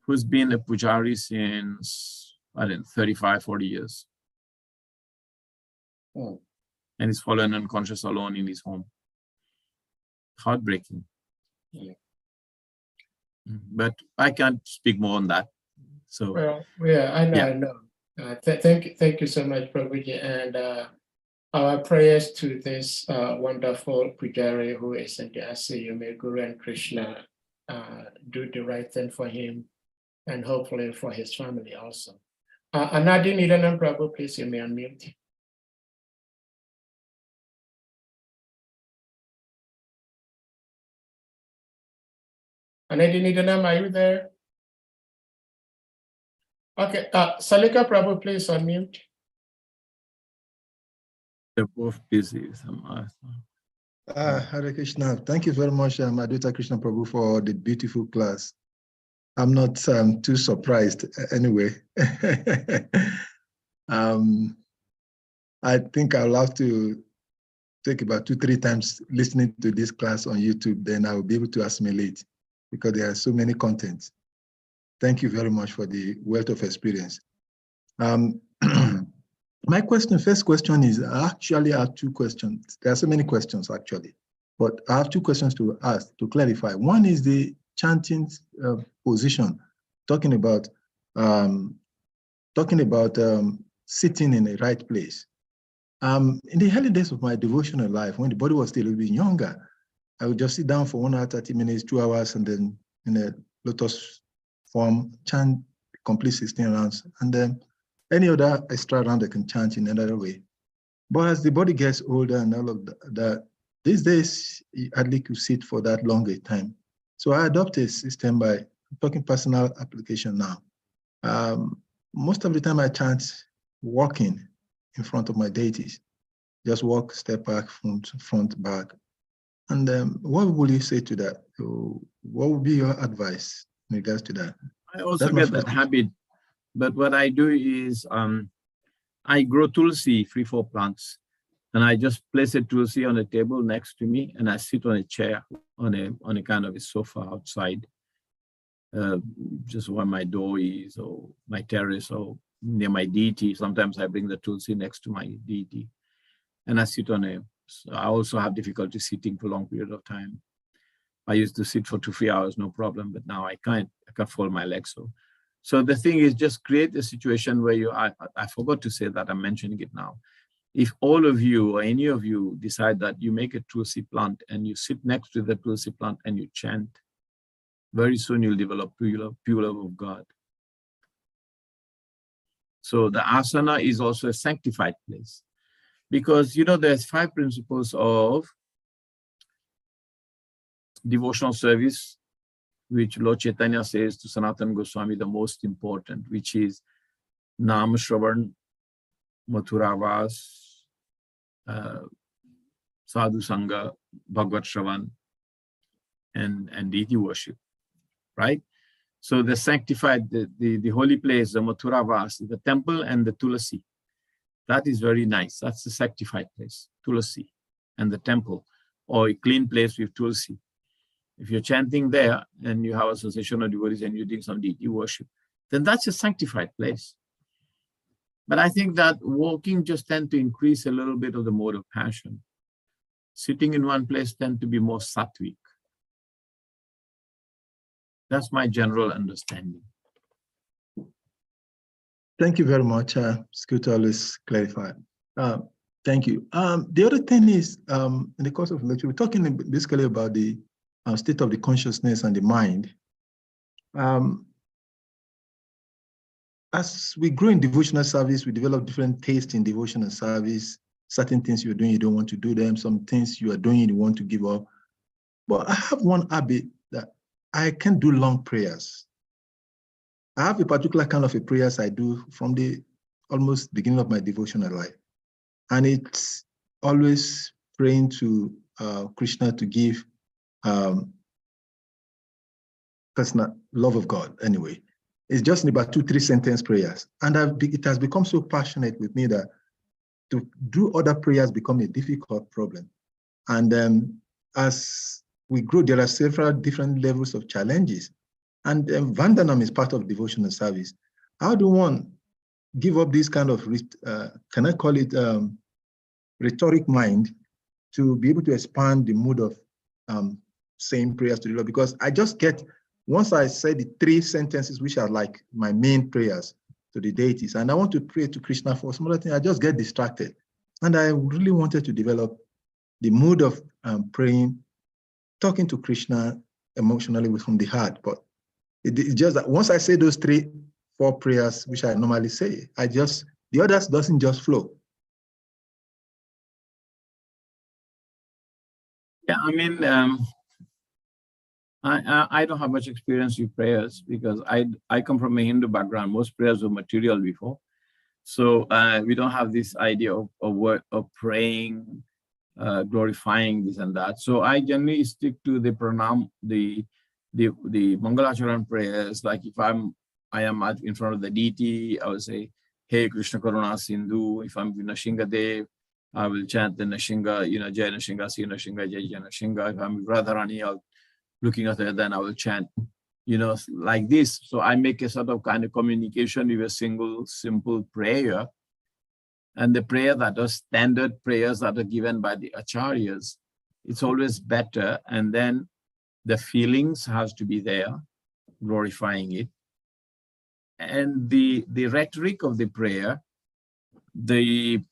who's been a Pujari since, 35, 40 years. Oh. And he's fallen unconscious alone in his home. Heartbreaking. Yeah. But I can't speak more on that. So, well, yeah, I know, yeah. I know. Thank you so much, Prabhuji, and our prayers to this wonderful Pujari who is in the ICU. May Guru and Krishna do the right thing for him, and hopefully for his family also. Anadi Nidanam Prabhu, please, you may unmute. Anadi Nidanam, are you there? Okay, Salika Prabhu, please unmute. They're both busy. Hare Krishna. Thank you very much, ADVAITA Krishna Prabhu, for the beautiful class. I'm not too surprised anyway. I think I'll have to take about 2-3 times listening to this class on YouTube, then I will be able to assimilate because there are so many contents. Thank you very much for the wealth of experience. My first question is, I actually have 2 questions. There are so many questions actually, but I have 2 questions to ask to clarify. One is the chanting position, talking about sitting in the right place. In the early days of my devotional life, when the body was still a little bit younger, I would just sit down for 1 hour, 30 minutes, 2 hours, and then in a lotus form, chant complete 16 rounds, and then any other extra round I can chant in another way. But as the body gets older and all of that, these days, you hardly could sit for that longer time. So I adopted a system by talking personal application now. Most of the time I chant walking in front of my deities. Just walk, step back, front, back. And what will you say to that? What would be your advice in regards to that? I also get that habit, but what I do is I grow tulsi, 3-4 plants, and I just place a tulsi on a table next to me, and I sit on a chair on a kind of a sofa outside, just where my door is, or my terrace, or near my deity. Sometimes I bring the tulsi next to my deity, and I sit on I also have difficulty sitting for a long period of time. I used to sit for 2-3 hours, no problem, but now I can't fold my legs. So the thing is, just create a situation where I forgot to say that, I'm mentioning it now. If all of you or any of you decide that you make a tulsi plant and you sit next to the tulsi plant and you chant, very soon you'll develop pure love of God. So the asana is also a sanctified place, because there's 5 principles of devotional service, which Lord Chaitanya says to Sanatana Goswami, the most important, which is Nam Shravan, Mathura Vas, Sadhu Sangha, Bhagavad Shravan, and deity worship, right? So the sanctified, the holy place, the Mathura Vas, the temple and the Tulasi. That is very nice. That's the sanctified place, Tulasi, and the temple, or a clean place with Tulasi. If you're chanting there and you have association of devotees and you're doing some deity worship, then that's a sanctified place. But I think that walking just tends to increase a little bit of the mode of passion. Sitting in one place tends to be more sattvic. That's my general understanding. Thank you very much. It's good to always clarify. Thank you. The other thing is, in the course of the lecture, we're talking basically about the state of the consciousness and the mind. As we grow in devotional service, we develop different tastes in devotional service. Certain things you're doing, you don't want to do them. Some things you are doing, you want to give up. But I have one habit that I can do long prayers. I have a particular kind of a prayers I do from the almost beginning of my devotional life. And it's always praying to Krishna to give personal love of God anyway. It's just about 2-3 sentence prayers. And it has become so passionate with me that to do other prayers become a difficult problem. And as we grow, there are several different levels of challenges. And Vandanam is part of devotional service. How do one give up this kind of, can I call it rhetoric mind, to be able to expand the mood of saying prayers to the Lord? Because I just get, once I say the 3 sentences, which are like my main prayers to the deities, and I want to pray to Krishna for some other thing, I just get distracted. And I really wanted to develop the mood of praying, talking to Krishna emotionally from the heart. But it's just that once I say those 3-4 prayers, which I normally say, the others doesn't just flow. Yeah, I mean, I don't have much experience with prayers because I come from a Hindu background. Most prayers were material before. So we don't have this idea of praying, glorifying this and that. So I generally stick to the pranam, the Mangalacharan prayers. Like if I am in front of the deity, I will say, "Hey Krishna Karuna Sindhu." If I'm with Nashingadev, I will chant the Nashinga, Jai Nashinga, Si Nashinga, Jai Jai Nashinga. If I'm with Radharani, I'll looking at her, then I will chant, like this. So I make a sort of kind of communication with a single simple prayer. And the prayer that are standard prayers that are given by the acharyas, it's always better. And then the feelings has to be there, glorifying it. And the rhetoric of the prayer, the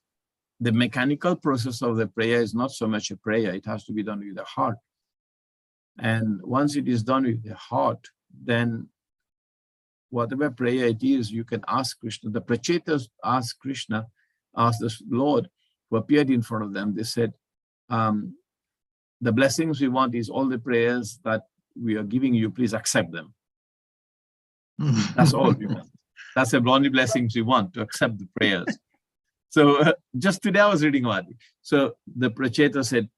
mechanical process of the prayer is not so much a prayer, it has to be done with the heart. And once it is done with the heart, then whatever prayer it is, you can ask Krishna. The Prachetas asked Krishna, asked the Lord, who appeared in front of them. They said, the blessings we want is all the prayers that we are giving you, please accept them. That's all we want. That's the only blessings we want, to accept the prayers. So just today I was reading about it. So the Pracheta said,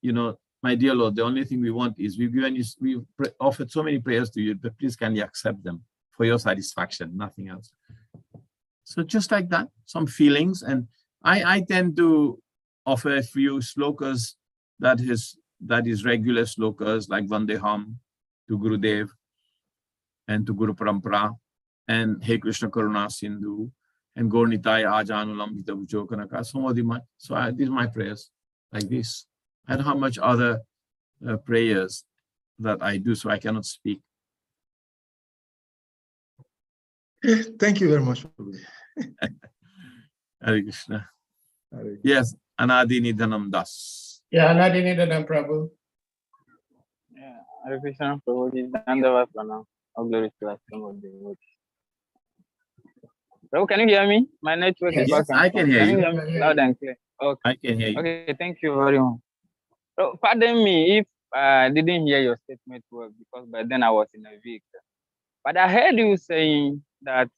my dear Lord, the only thing we want is we've offered so many prayers to you, but please kindly accept them for your satisfaction, nothing else. So just like that, some feelings. And I tend to offer a few slokas that is regular slokas like Vandeham to Gurudev and to Guru Parampara and Hey Krishna Karuna Sindhu and Gornitai Ajanulam Hita Vuchokanaka. Some of them, so these are my prayers like this. I don't have much other prayers that I do, so I cannot speak. Thank you very much. Hare Krishna. Yes, Anadi Nidhanam Das. Yeah, Anadi Nidhanam, Prabhu. Yeah, Hare Krishna, Prabhuji, Dandava Pranam. All glory to us, some of the words. Prabhu, can you hear me? My network is Yes, back. I can hear you. Can you hear me loud and clear? Okay. I can hear you. Okay, thank you very much. So, pardon me if I didn't hear your statement well, because by then I was in a vehicle. But I heard you saying that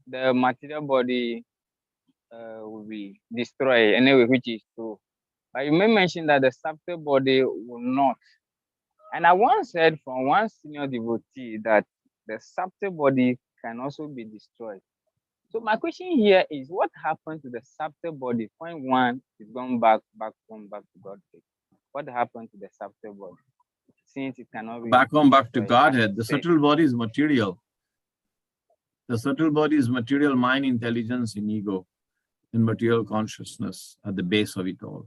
the material body will be destroyed anyway, which is true. But you may mention that the subtle body will not. And I once heard from one senior devotee that the subtle body can also be destroyed. So my question here is, what happened to the subtle body when one is going back to Godhead? What happened to the subtle body? Since it cannot be back to Godhead, the subtle body is material. The subtle body is material mind, intelligence, and ego, and material consciousness at the base of it all.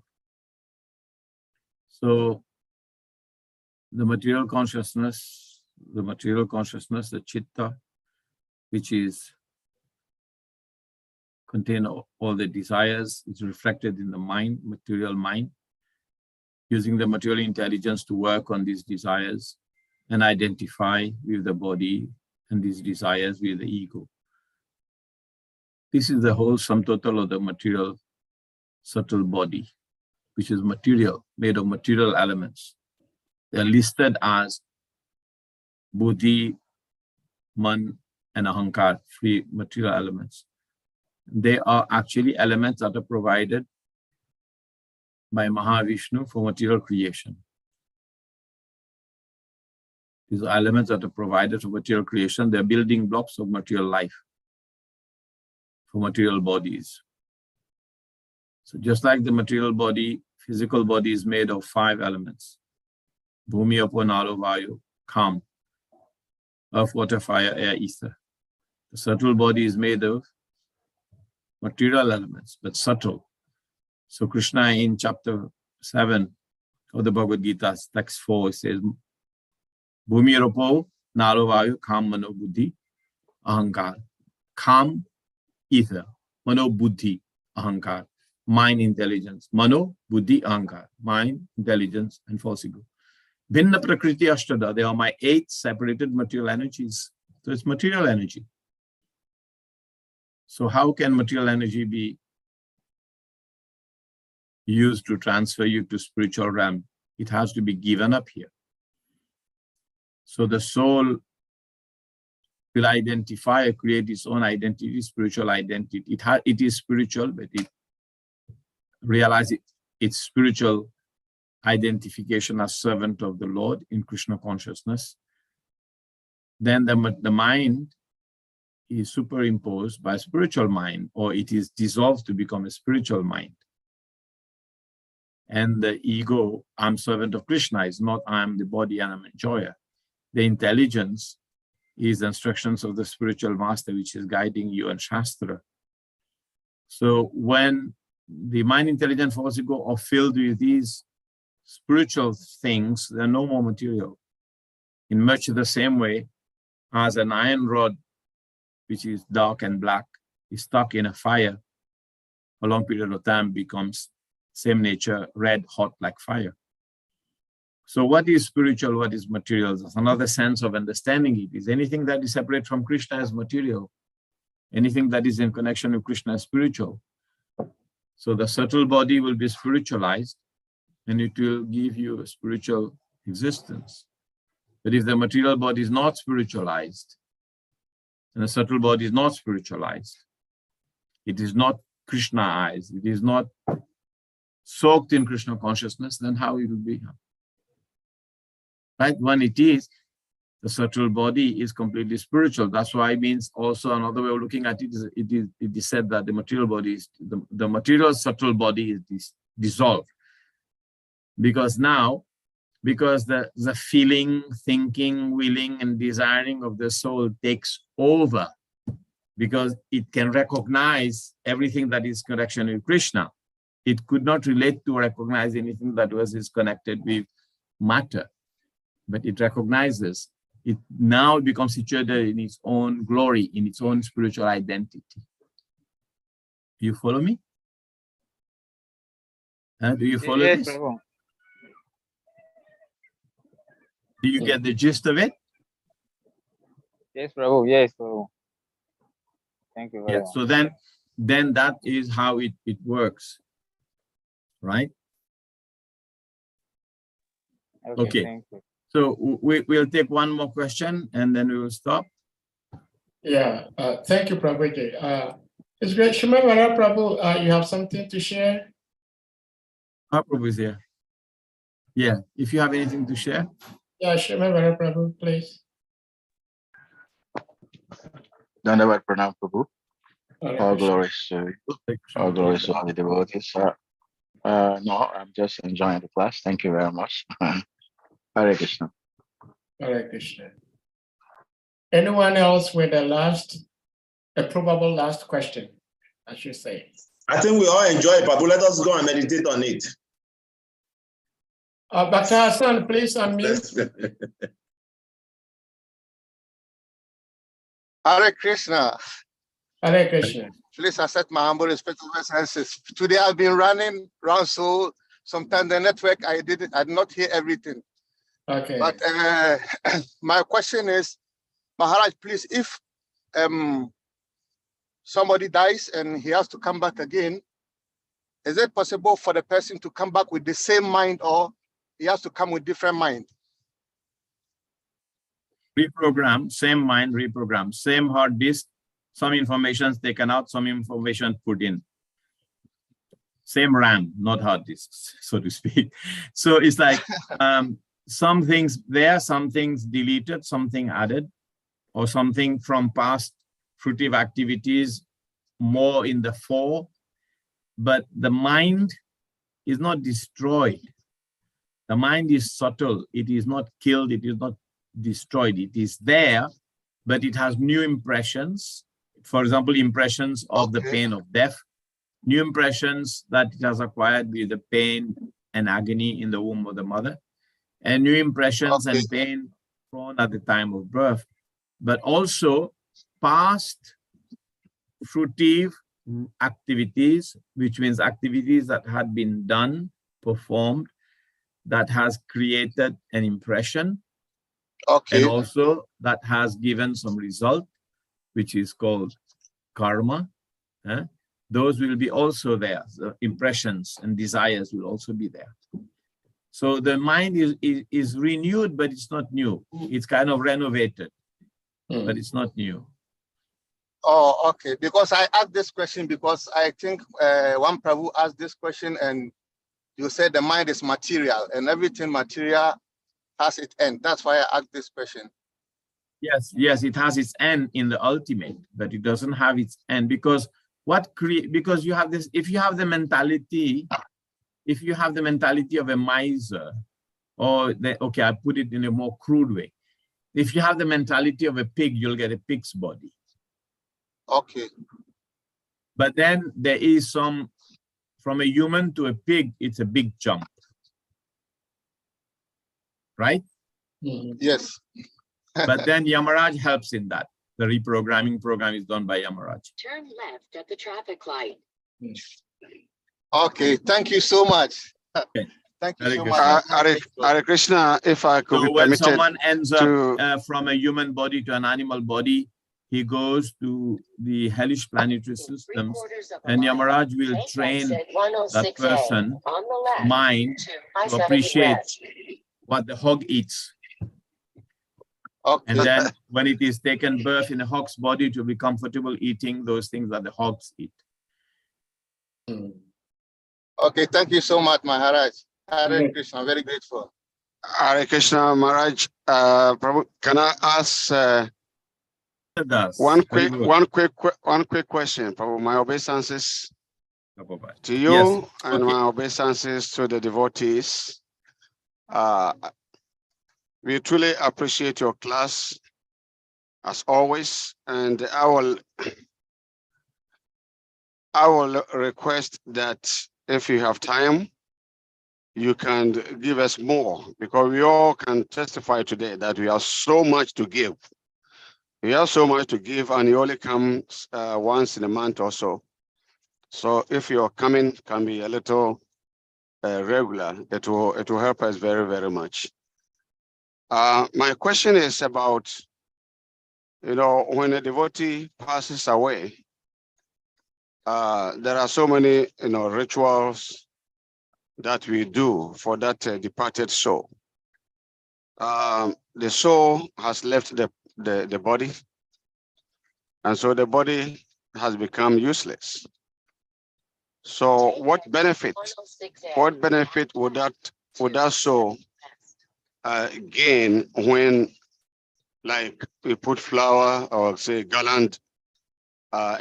So the material consciousness, the chitta, which is contain all the desires, is reflected in the mind, material mind, using the material intelligence to work on these desires and identify with the body and these desires with the ego. This is the whole sum total of the material subtle body, which is material, made of material elements. They are listed as buddhi, man, and ahankar, three material elements. They are actually elements that are provided by Mahavishnu for material creation. These are elements that are provided for material creation. They're building blocks of material life for material bodies. So just like the material body, physical body is made of 5 elements. Bhumi, Apo, Nalo, Vayu, Kam, earth, water, fire, air, ether. The subtle body is made of material elements, but subtle. So Krishna in chapter 7 of the Bhagavad Gita, text 4, says, Bhumi, Apo, Nalo, Vayu, Kam, Mano, Buddhi, Ahankar. Kam, ether. Mano, Buddhi, Ahankar. Mind, intelligence. Mano, Buddhi, Ahankar. Mind, intelligence, and false ego. Bhinna Prakriti Ashtada, they are my 8 separated material energies. So it's material energy. So how can material energy be used to transfer you to spiritual realm? It has to be given up here. So the soul will identify or create its own identity, spiritual identity. It is spiritual, but it realizes its spiritual identification as servant of the Lord in Krishna consciousness. Then the mind is superimposed by spiritual mind, or it is dissolved to become a spiritual mind. And the ego, I'm servant of Krishna, is not I'm the body and I'm enjoyer. The intelligence is the instructions of the spiritual master, which is guiding you in Shastra. So when the mind, intelligence, force, ego are filled with these spiritual things, they're no more material. In much the same way as an iron rod, which is dark and black, is stuck in a fire, a long period of time becomes same nature, red hot like fire. So what is spiritual, what is material? That's another sense of understanding it. Is anything that is separate from Krishna as material. Anything that is in connection with Krishna is spiritual. So the subtle body will be spiritualized and it will give you a spiritual existence. But if the material body is not spiritualized, and the subtle body is not spiritualized, it is not Krishnaized, it is not soaked in Krishna consciousness, then how it will be? Right? When it is, the subtle body is completely spiritual. That's why it means also another way of looking at it is it is said that the material body is the material subtle body is dissolved. Because now, because the feeling, thinking, willing, and desiring of the soul takes over, because it can recognize everything that is connection with Krishna. It could not relate to recognize anything that is connected with matter, but it recognizes. It now becomes situated in its own glory, in its own spiritual identity. Do you follow me? Do you follow Yes, this? Prabhu. Do you get the gist of it? Yes, Prabhu. Yes, Prabhu. Thank you very Yeah. much. So then that is how it works, right? Okay. Thank you. So we'll take one more question and then we will stop. Yeah, thank you, Prabhuji. It's great. Shrimad Prabhu, you have something to share? Prabhu is here. Yeah, if you have anything to share. Yeah, Shrimad Prabhu, please. Dandavad Pranam Prabhu. Hare All Krishna. glories to you. All glories to all the devotees. No, I'm just enjoying the class. Thank you very much. Hare Krishna. Hare Krishna. Anyone else with a probable last question, I should say? I think we all enjoy it, Prabhu. Let us go and meditate on it. Dr. Hassan, please unmute. Hare Krishna. Hare Krishna. Please accept my humble respectful senses. Today I've been running around, so sometimes the network I did not hear everything. Okay. But my question is, Maharaj, please, if somebody dies and he has to come back again, is it possible for the person to come back with the same mind, or he has to come with different mind? Reprogram, same mind, reprogram, same hard disk, some information taken out, some information put in. Same RAM, not hard disks, so to speak. So it's like some things there, some things deleted, something added, or something from past fruitive activities more in the fore. But the mind is not destroyed. The mind is subtle. It is not killed. It is not destroyed. It is there, but it has new impressions. For example, impressions of the pain of death, new impressions that it has acquired with the pain and agony in the womb of the mother, and new impressions and pain thrown at the time of birth, but also past fruitive activities, which means activities that had been done, performed, that has created an impression, and also that has given some result, which is called karma. Those will be also there. The impressions and desires will also be there. So the mind is renewed, but it's not new. It's kind of renovated, but it's not new. Oh, okay. Because I asked this question because I think one Prabhu asked this question and you said the mind is material and everything material has its end. That's why I asked this question. Yes, yes, it has its end in the ultimate, but it doesn't have its end because because you have this, if you have the mentality of a miser, or okay, I put it in a more crude way. If you have the mentality of a pig, you'll get a pig's body. Okay. But then there is some, from a human to a pig, it's a big jump. Right? Yes. But then Yamaraj helps in that. The reprogramming program is done by Yamaraj. Turn left at the traffic light. Okay, thank you so much. Okay. Thank you Hare so Krishna. much. Hare Krishna, if I could So be when permitted someone ends up to... from a human body to an animal body, he goes to the hellish planetary systems, and Yamaraj will train that person's mind to appreciate what the hog eats. Okay. And then when it is taken birth in a hog's body, to be comfortable eating those things that the hogs eat. Okay, thank you so much, Maharaj. Hare Krishna, I'm very grateful. Hare Krishna, Maharaj. Prabhu, can I ask one quick question, Prabhu? My obeisances to you, Yes. and my obeisances to the devotees. We truly appreciate your class as always, and I will request that if you have time, you can give us more, because we all can testify today that we have so much to give. We have so much to give, and it only comes once in a month or so. So if your coming can be a little regular, it will help us very, very much. My question is about, when a devotee passes away, there are so many, rituals that we do for that departed soul. The soul has left the body, and so the body has become useless. So what benefit would that soul gain when, like, we put flower or say garland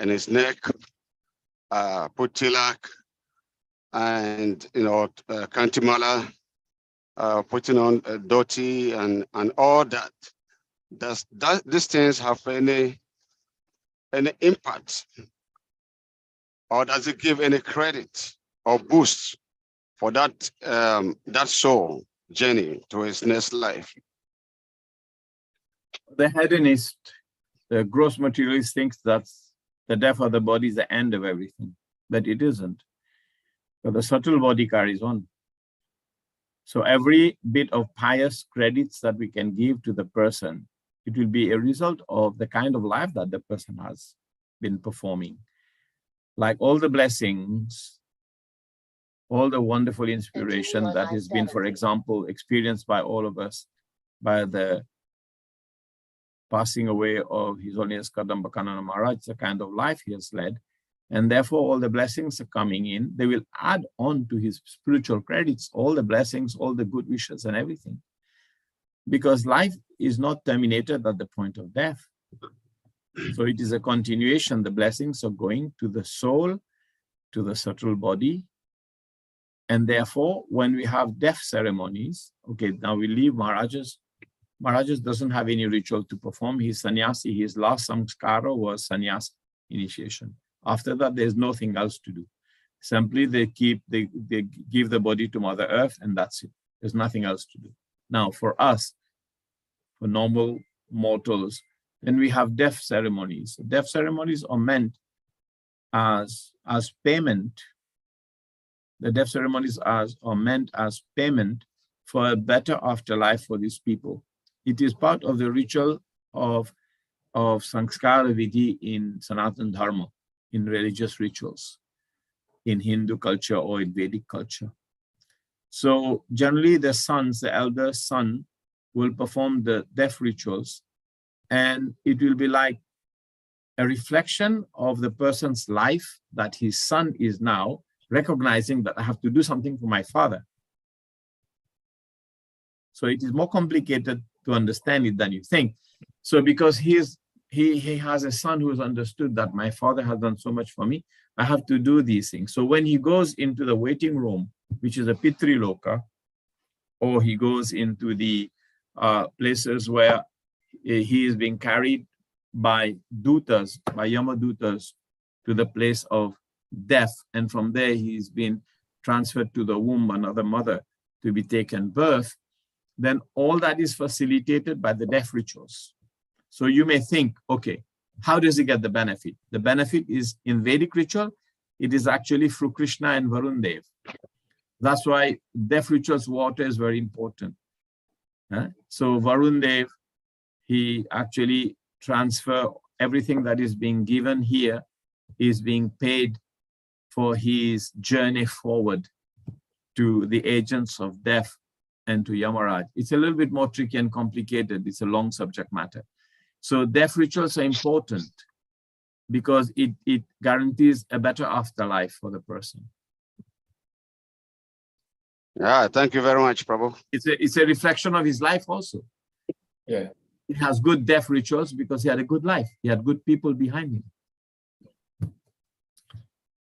in his neck, put tilak, and kantimala, putting on dhoti and all that? Does these things have any impact, or does it give any credit or boost for that soul journey to his next life? The hedonist, the gross materialist, thinks that the death of the body is the end of everything, but it isn't. But the subtle body carries on. So every bit of pious credits that we can give to the person, it will be a result of the kind of life that the person has been performing. Like all the blessings, all the wonderful inspiration that has been, for example, experienced by all of us by the passing away of His Holiness Kadamba Kanana Maharaj, the kind of life he has led, and therefore all the blessings are coming in. They will add on to his spiritual credits, all the blessings, all the good wishes and everything. Because life is not terminated at the point of death. So it is a continuation. The blessings are going to the soul, to the subtle body. And therefore, when we have death ceremonies, okay, now we leave Maharaj's. Maharaj's doesn't have any ritual to perform. He's sannyasi. His last samskara was sannyas initiation. After that, there's nothing else to do. Simply they give the body to Mother Earth, and that's it. There's nothing else to do. Now, for us, for normal mortals, then we have death ceremonies. Death ceremonies are meant as payment. The death ceremonies are meant as payment for a better afterlife for these people. It is part of the ritual of Sanskara Vidhi in Sanatana Dharma, in religious rituals, in Hindu culture or in Vedic culture. So generally the sons, the elder son, will perform the death rituals, and it will be like a reflection of the person's life that his son is now recognizing that I have to do something for my father. So it is more complicated to understand it than you think. So because he has a son who has understood that my father has done so much for me, I have to do these things. So when he goes into the waiting room, which is a Pitri Loka, or he goes into the places where he is being carried by dutas, by Yamadutas, to the place of death, and from there he's been transferred to the womb, another mother, to be taken birth, then all that is facilitated by the death rituals. So you may think, okay, how does he get the benefit? The benefit is in Vedic ritual, it is actually through Krishna and Varun Dev. That's why death rituals water is very important. So Varun Dev, he actually transfer everything that is being given here is being paid for his journey forward to the agents of death and to Yamaraj. It's a little bit more tricky and complicated. It's a long subject matter. So death rituals are important because it guarantees a better afterlife for the person. Yeah, thank you very much, Prabhu. It's a reflection of his life also. Yeah. It has good death rituals because he had a good life. He had good people behind him.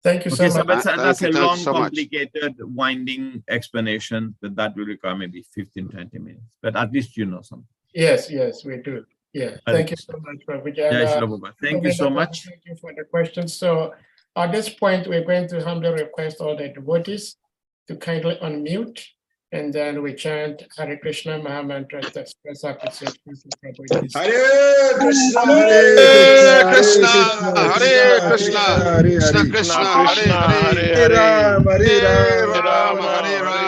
Thank you Okay, so so much. that's a long, complicated, winding explanation, but that will require maybe 15, 20 minutes. But at least you know something. Yes, we do. Yeah. Thank you so much, Prabhu. Thank you so much. Thank you for the questions. So at this point, we're going to humbly request all the devotees to kindly unmute, and then we chant Hare Krishna Maha Mantra to express appreciation to Prabhuji. Hare Krishna, Hare Krishna, Krishna, Hare Krishna, Hare Krishna Hare, Krishna, Krishna, Hare Hare Hare, Hare Ram, Hare Hare Ram,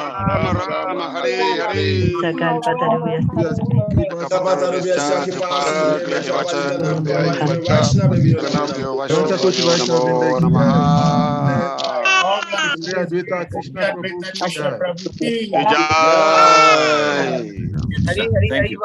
Ram, Ram Hare Ram, Hare Ram, Rama, Rama Rama Rama, Rama, Hare Hare Hare. Kripataruvyasya Kripasindhya Vaishnavyo Namaste Koshi Vaishnava Vrinda Ki Namo Jai. All the Shri Advaita Krishna Prabhu Ki Krishna Jai. Prabhu ki Jai. Thank you.